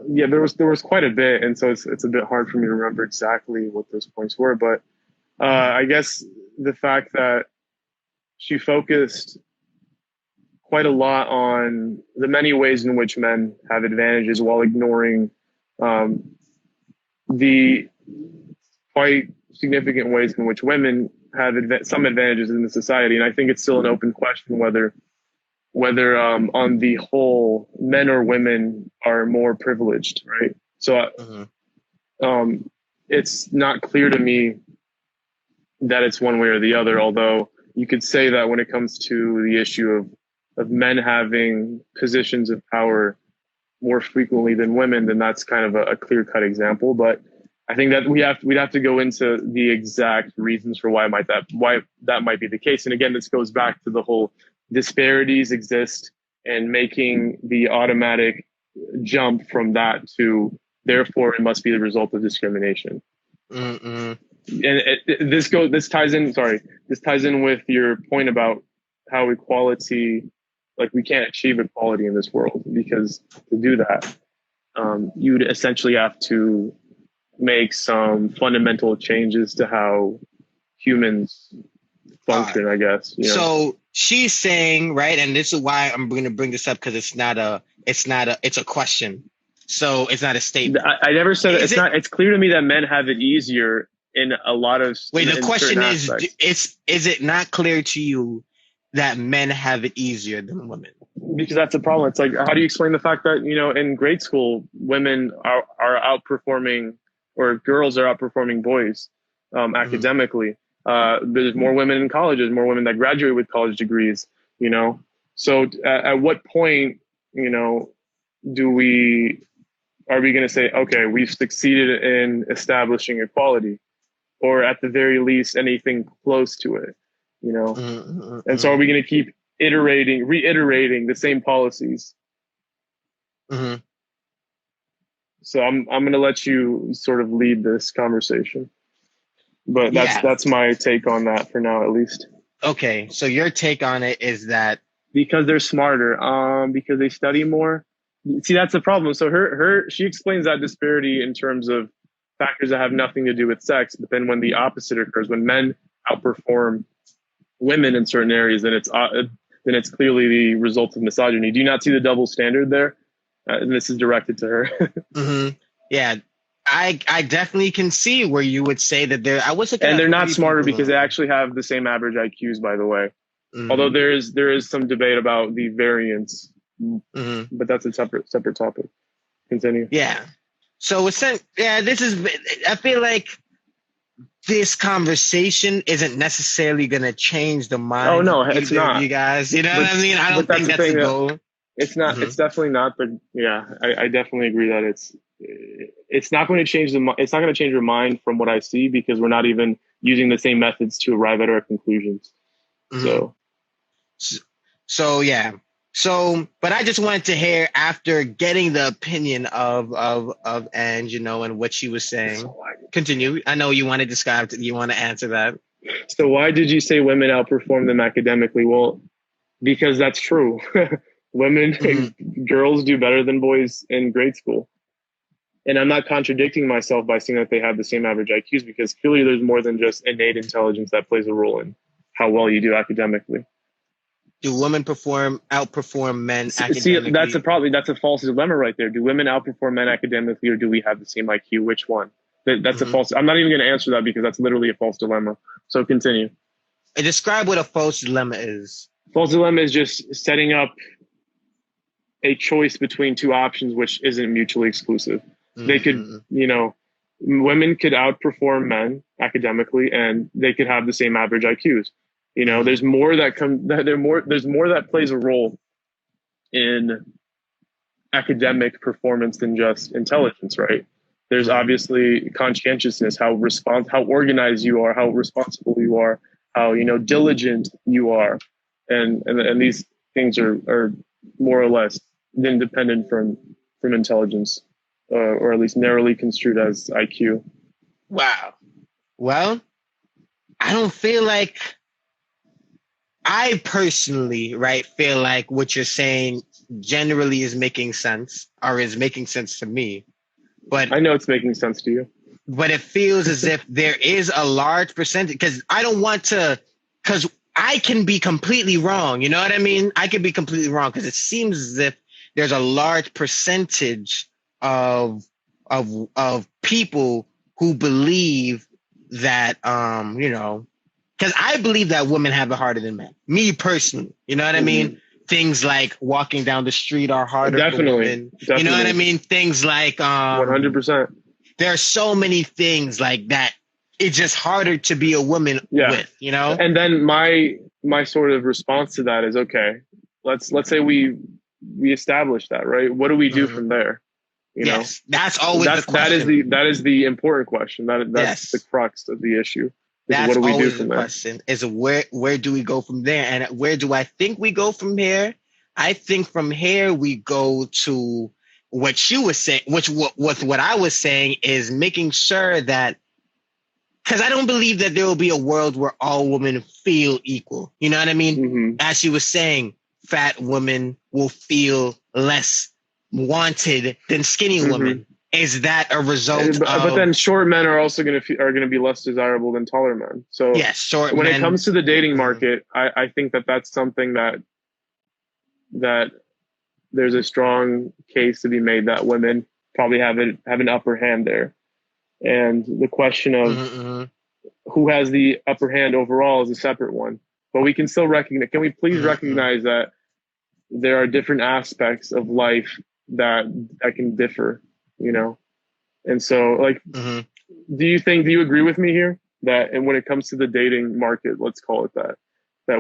yeah, there was quite a bit, and so it's a bit hard for me to remember exactly what those points were, but I guess the fact that she focused quite a lot on the many ways in which men have advantages while ignoring the quite significant ways in which women have some advantages in the society. And I think it's still an open question whether on the whole, men or women are more privileged, right? So it's not clear to me that it's one way or the other, although you could say that when it comes to the issue of men having positions of power more frequently than women, then that's kind of a clear-cut example. But I think that we'd have to go into the exact reasons for why that might be the case. And again, this goes back to the whole disparities exist and making the automatic jump from that to therefore it must be the result of discrimination. And this ties in with your point about how equality, like we can't achieve equality in this world, because to do that, you'd essentially have to make some fundamental changes to how humans function, I guess. You know? So she's saying, right, and this is why I'm going to bring this up, because it's a question. So it's not a statement. I never said it. It's clear to me that men have it easier in a lot of. Wait, the question is it not clear to you that men have it easier than women? Because that's the problem. It's like, how do you explain the fact that, you know, in grade school, women are outperforming, or girls are outperforming boys academically? There's more women in colleges, more women that graduate with college degrees, you know? So at what point, you know, are we going to say, okay, we've succeeded in establishing equality, or at the very least, anything close to it, you know? And so are we going to keep reiterating the same policies? So I'm going to let you sort of lead this conversation, but that's my take on that for now, at least. Okay. So your take on it is that because they're smarter, because they study more. See, that's the problem. So she explains that disparity in terms of factors that have nothing to do with sex. But then when the opposite occurs, when men outperform women in certain areas, then it's clearly the result of misogyny. Do you not see the double standard there? And this is directed to her. Yeah, I definitely can see where you would say that they're not smarter because they actually have the same average IQs, by the way. Although there is some debate about the variance. But that's a separate topic. Continue. Yeah. So I feel like this conversation isn't necessarily going to change the mind. Oh no, it's not. You guys, you know what I mean? I don't think that's the goal. It's not. It's definitely not. But yeah, I definitely agree that it's not going to change it's not going to change your mind from what I see, because we're not even using the same methods to arrive at our conclusions. So yeah. So, but I just wanted to hear, after getting the opinion of Ange, you know, and what she was saying. Continue. I know you want to answer that. So why did you say women outperform them academically? Well, because that's true. Women, girls do better than boys in grade school. And I'm not contradicting myself by saying that they have the same average IQs, because clearly there's more than just innate intelligence that plays a role in how well you do academically. Do women outperform men academically? See, that's a problem. That's a false dilemma right there. Do women outperform men academically, or do we have the same IQ? Which one? That's a false. I'm not even going to answer that, because that's literally a false dilemma. So continue. Describe what a false dilemma is. False dilemma is just setting up a choice between two options, which isn't mutually exclusive. They could, you know, women could outperform men academically, and they could have the same average IQs. You know, there's more there's more that plays a role in academic performance than just intelligence, right? There's obviously conscientiousness, how organized you are, how responsible you are, how, you know, diligent you are. And these things are more or less independent from intelligence, or at least narrowly construed as IQ. Wow. Well, I don't feel like, I personally, right, feel like what you're saying generally is making sense, or is making sense to me. But I know it's making sense to you. But it feels as if there is a large percentage, because I don't want to, because I can be completely wrong. You know what I mean? I could be completely wrong, because it seems as if there's a large percentage of people who believe that, you know, because I believe that women have it harder than men. Me personally, you know what I mean? Things like walking down the street are harder for women. You know what I mean? Things like 100%. There are so many things like that. It's just harder to be a woman with, you know? And then my sort of response to that is, okay, let's say we establish that, right? What do we do from there? You know, that's always the question. That is the important question. That's the crux of the issue. That's what do we always do from the there? question, is where do we go from there? And where do I think we go from here? I think from here we go to what you were saying, what I was saying is making sure that, because I don't believe that there will be a world where all women feel equal. You know what I mean? As she was saying, fat women will feel less wanted than skinny women. Is that a result but then short men are also going to be less desirable than taller men. So yes, short when men, it comes to the dating market, I think that's something that there's a strong case to be made that women probably have an upper hand there. And the question of who has the upper hand overall is a separate one. But we can still recognize, can we please recognize that there are different aspects of life that can differ, you know? And so, like, do you agree with me here that, and when it comes to the dating market, let's call it that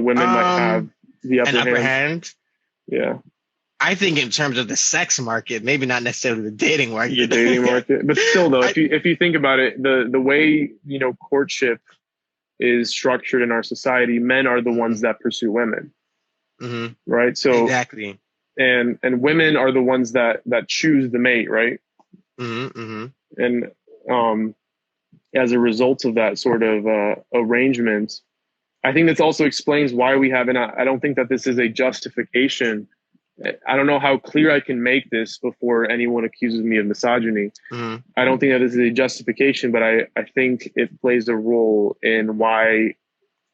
women might have the upper hand? Yeah. I think in terms of the sex market, maybe not necessarily the dating market. The dating market, but still, though, if you think about it, the way, you know, courtship is structured in our society, men are the ones that pursue women, right? So exactly, and women are the ones that choose the mate, right? And as a result of that sort of arrangement, I think that also explains why we have, and I don't think that this is a justification. I don't know how clear I can make this before anyone accuses me of misogyny. I don't think that this is a justification, but I think it plays a role in why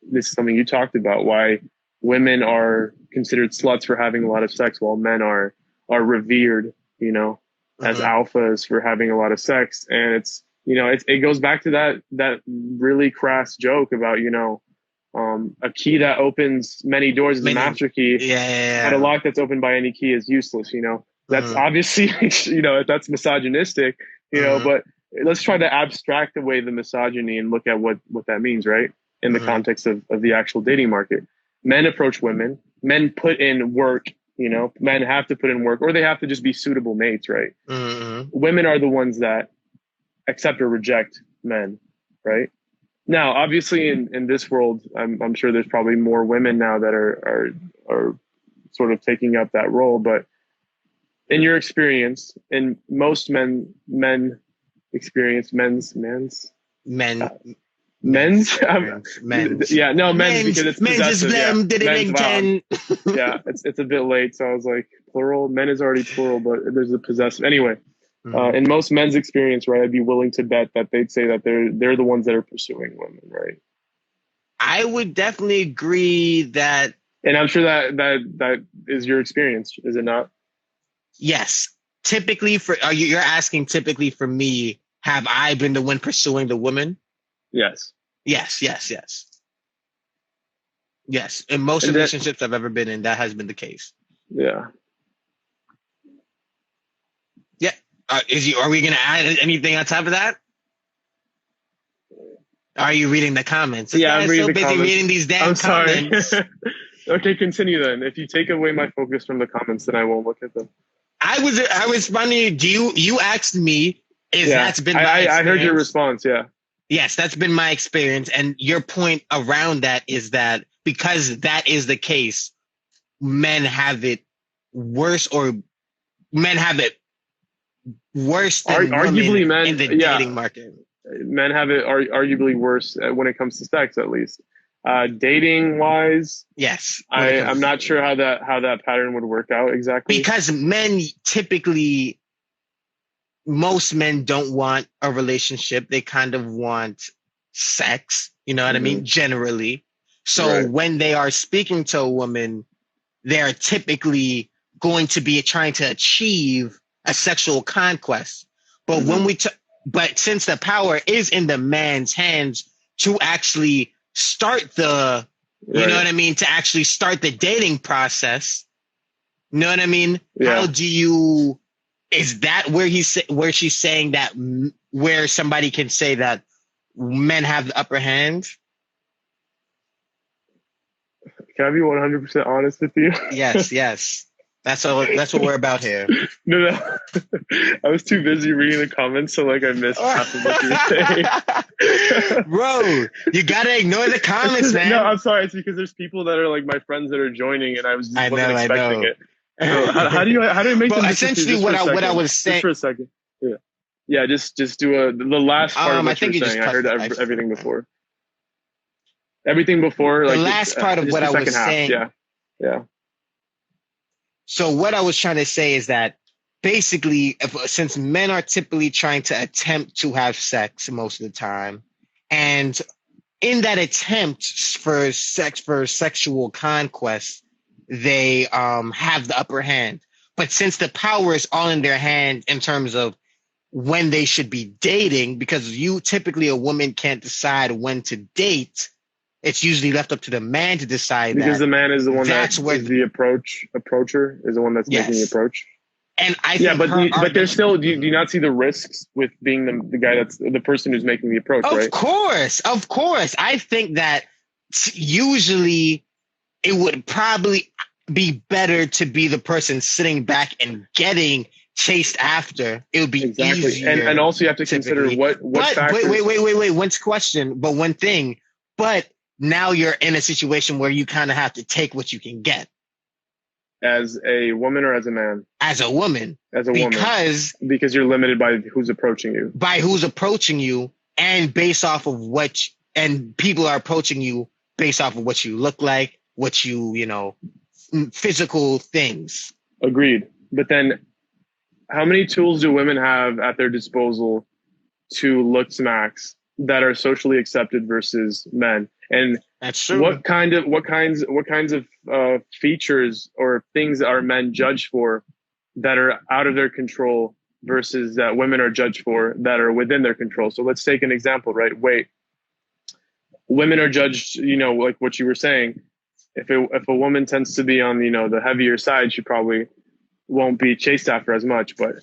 this is something you talked about, why women are considered sluts for having a lot of sex while men are revered, you know, as alphas for having a lot of sex. And it's, you know, it goes back to that really crass joke about, you know, a key that opens many doors is a master key. But a lock that's opened by any key is useless, you know. That's obviously, you know, that's misogynistic, you know, but let's try to abstract away the misogyny and look at what that means, right? In the context of the actual dating market. Men approach women, men put in work, you know, men have to put in work, or they have to just be suitable mates, right? Women are the ones that accept or reject men, right? Now, obviously, in this world, I'm sure there's probably more women now that are sort of taking up that role. But in your experience, in most men experience, men's, yeah, no, men's because it's possessive. Them, did it again. Yeah, it's a bit late, so I was like, plural. Men is already plural, but there's a possessive. Anyway. In most men's experience, right, I'd be willing to bet that they'd say that they're the ones that are pursuing women, right? I would definitely agree that, and I'm sure that is your experience, is it not? Yes. Typically, you're asking typically for me, have I been the one pursuing the woman? Yes. Yes. In most relationships I've ever been in, that has been the case. Yeah. Yeah. Are we going to add anything on top of that? Are you reading the comments? Yeah, I'm reading so the busy comments. reading these damn I'm sorry. comments. Okay, continue then. If you take away my focus from the comments, then I won't look at them. I was funny. You asked me, that's been my experience. I heard your response, yeah. Yes, that's been my experience. And your point around that is that because that is the case, men have it worse than arguably women men in the dating market. Men have it arguably worse when it comes to sex, at least. Dating wise, yes, I'm not sure how that pattern would work out exactly. Because most men don't want a relationship. They kind of want sex. You know what I mean? Generally. So when they are speaking to a woman, they're typically going to be trying to achieve a sexual conquest. But but since the power is in the man's hands to actually start you know what I mean? To actually start the dating process. You know what I mean? Yeah. How do you, is that where she's saying that, where somebody can say that men have the upper hand? Can I be 100% honest with you? Yes. That's what we're about here. No. I was too busy reading the comments, so I missed half of what you were saying. Bro, you gotta ignore the comments, man. No, I'm sorry. It's because there's people that are my friends that are joining, and I wasn't expecting it. So how do you make them? Essentially, what I was saying. Just for a second. Yeah. Just do the last part of what you were saying. I heard everything before. Everything before, the last part of what I was saying. Yeah. So what I was trying to say is that basically, since men are typically trying to attempt to have sex most of the time, and in that attempt for sexual conquest, they have the upper hand. But since the power is all in their hand in terms of when they should be dating, because a woman can't decide when to date. It's usually left up to the man to decide because the man is the one that's where the approacher is the one that's making the approach. And I think but there's still, do you not see the risks with being the guy that's the person who's making the approach, right? Of course. I think that usually it would probably be better to be the person sitting back and getting chased after. It would be easier. And also you have to consider what factors. Wait. One question, but one thing. But now you're in a situation where you kind of have to take what you can get. As a woman or as a man? As a woman. Because you're limited by who's approaching you. By who's approaching you, and based off of and people are approaching you based off of what you look like, what you physical things. Agreed. But then how many tools do women have at their disposal to look smacks that are socially accepted versus men? And that's true. What kinds of features or things are men judged for that are out of their control versus that women are judged for that are within their control? So let's take an example, right? Women are judged, like what you were saying. If a woman tends to be on the heavier side, she probably won't be chased after as much. But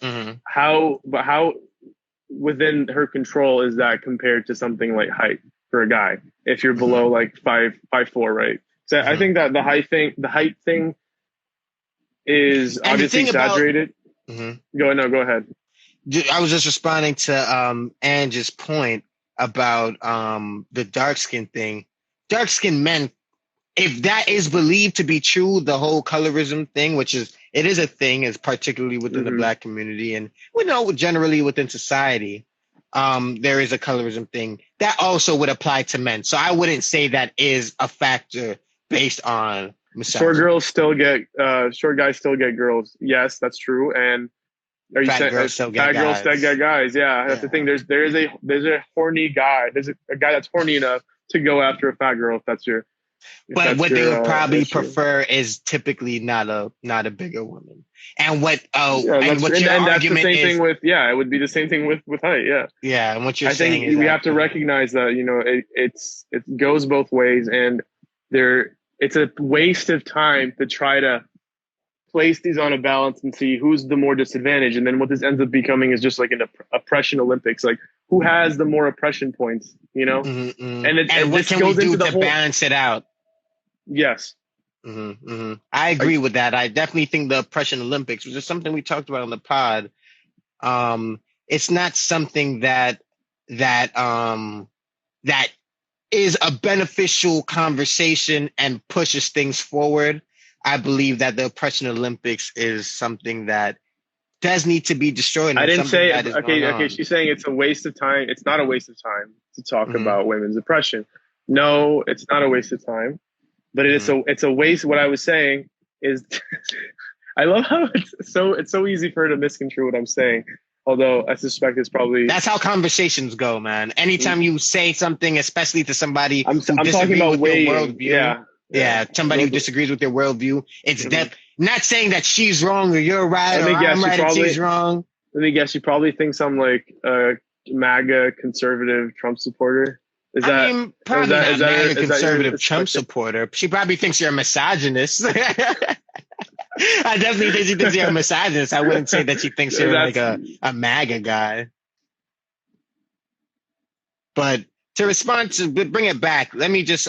how within her control is that compared to something like height for a guy? If you're below 5'4", right? So I think that the height thing is obviously exaggerated. Go ahead. I was just responding to Angie's point about the dark skin thing. Dark skinned men, if that is believed to be true, the whole colorism thing, it is a thing, is particularly within the Black community, and we know generally within society. There is a colorism thing that also would apply to men. So I wouldn't say that is a factor based on misogyny. Short guys still get girls. Yes, that's true. And are you saying girls still get guys? Yeah, that's the thing. There's a horny guy. There's a guy that's horny enough to go after a fat girl. But what they would probably prefer is typically not a bigger woman. And that's the same thing with it would be the same thing with height. Yeah, and what you're saying is I think we have to recognize that it goes both ways, and it's a waste of time to try to place these on a balance and see who's the more disadvantaged. And then what this ends up becoming is just like an oppression Olympics. Like, who has the more oppression points, you know? And what can we do to balance it out? Yes. I agree with that. I definitely think the oppression Olympics, which is something we talked about on the pod, it's not something that is a beneficial conversation and pushes things forward. I believe that the oppression Olympics is something that does need to be destroyed. I didn't say okay. She's saying it's a waste of time. It's not a waste of time to talk about women's oppression. No, it's not a waste of time, but it's a waste. What I was saying is, I love how it's so easy for her to misconstrue what I'm saying. Although I suspect it's probably that's how conversations go, man. Anytime you say something, especially to somebody I'm talking about with your worldview, yeah, somebody who disagrees with your worldview, it's not saying that she's wrong or you're right or I'm right and she's wrong. Let me guess, she probably thinks I'm like a MAGA conservative Trump supporter. Probably not MAGA conservative Trump supporter. She probably thinks you're a misogynist. I definitely think she thinks you're a misogynist. I wouldn't say that she thinks you're like a MAGA guy. But to respond to bring it back, let me just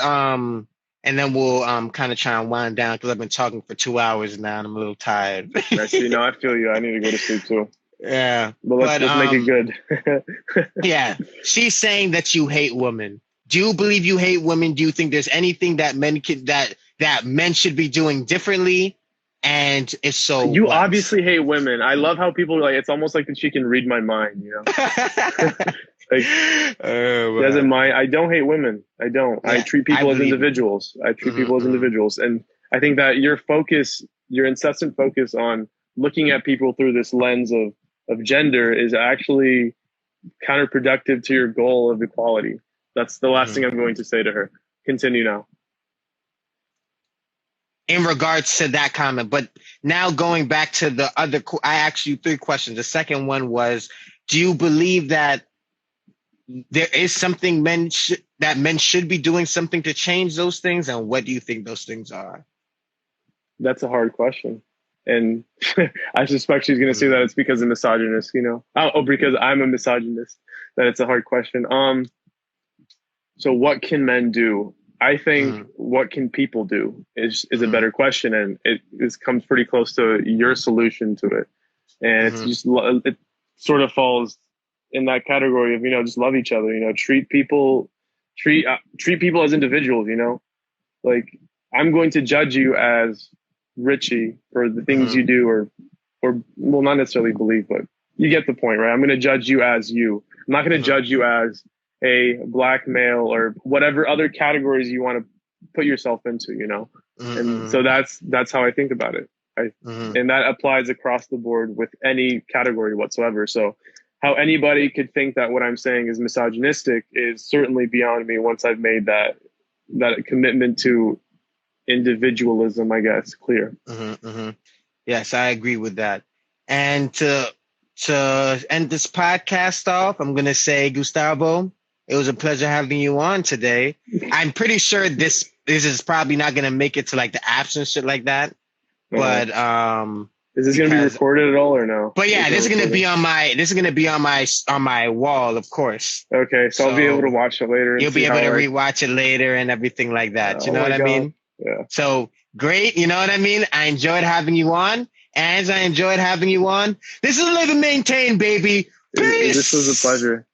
and then we'll kind of try and wind down because I've been talking for 2 hours now and I'm a little tired. I see. No, I feel you. I need to go to sleep too. Yeah. But let's make it good. Yeah. She's saying that you hate women. Do you believe you hate women? Do you think there's anything that men should be doing differently? And if so, you obviously hate women. I love how people are like, it's almost like that she can read my mind, you know? Like, doesn't mind. I don't hate women. I don't. Yeah, I treat people as individuals. I treat people as individuals. And I think that your incessant focus on looking at people through this lens of gender is actually counterproductive to your goal of equality. That's the last thing I'm going to say to her. Continue now. In regards to that comment, but now going back to the other, I asked you 3 questions. The second one was, do you believe that there is something men should be doing something to change those things? And what do you think those things are? That's a hard question. And I suspect she's going to say that it's because of misogynist, you know? Because I'm a misogynist, that it's a hard question. So what can men do? I think what can people do is a better question, and it comes pretty close to your solution to it. And it's just, it sort of falls in that category of, you know, just love each other, you know, treat people as individuals, you know, like I'm going to judge you as Richie for the things you do or well, not necessarily believe, but you get the point, right? I'm going to judge you as you. I'm not going to judge you as a black male or whatever other categories you want to put yourself into, you know? And so that's how I think about it. And that applies across the board with any category whatsoever. So how anybody could think that what I'm saying is misogynistic is certainly beyond me once I've made that commitment to individualism, I guess, clear. Yes, I agree with that. And to end this podcast off, I'm going to say, Gustavo, it was a pleasure having you on today. I'm pretty sure this is probably not going to make it to like the apps and shit like that. But is this going to be recorded at all or no? But yeah, this is going to be on my wall, of course. Okay, so I'll be able to watch it later. You'll be able to rewatch it later and everything like that. You know what I mean? Yeah. So great. You know what I mean? I enjoyed having you on. As I enjoyed having you on, this is Live and Maintain, baby. Peace. This was a pleasure.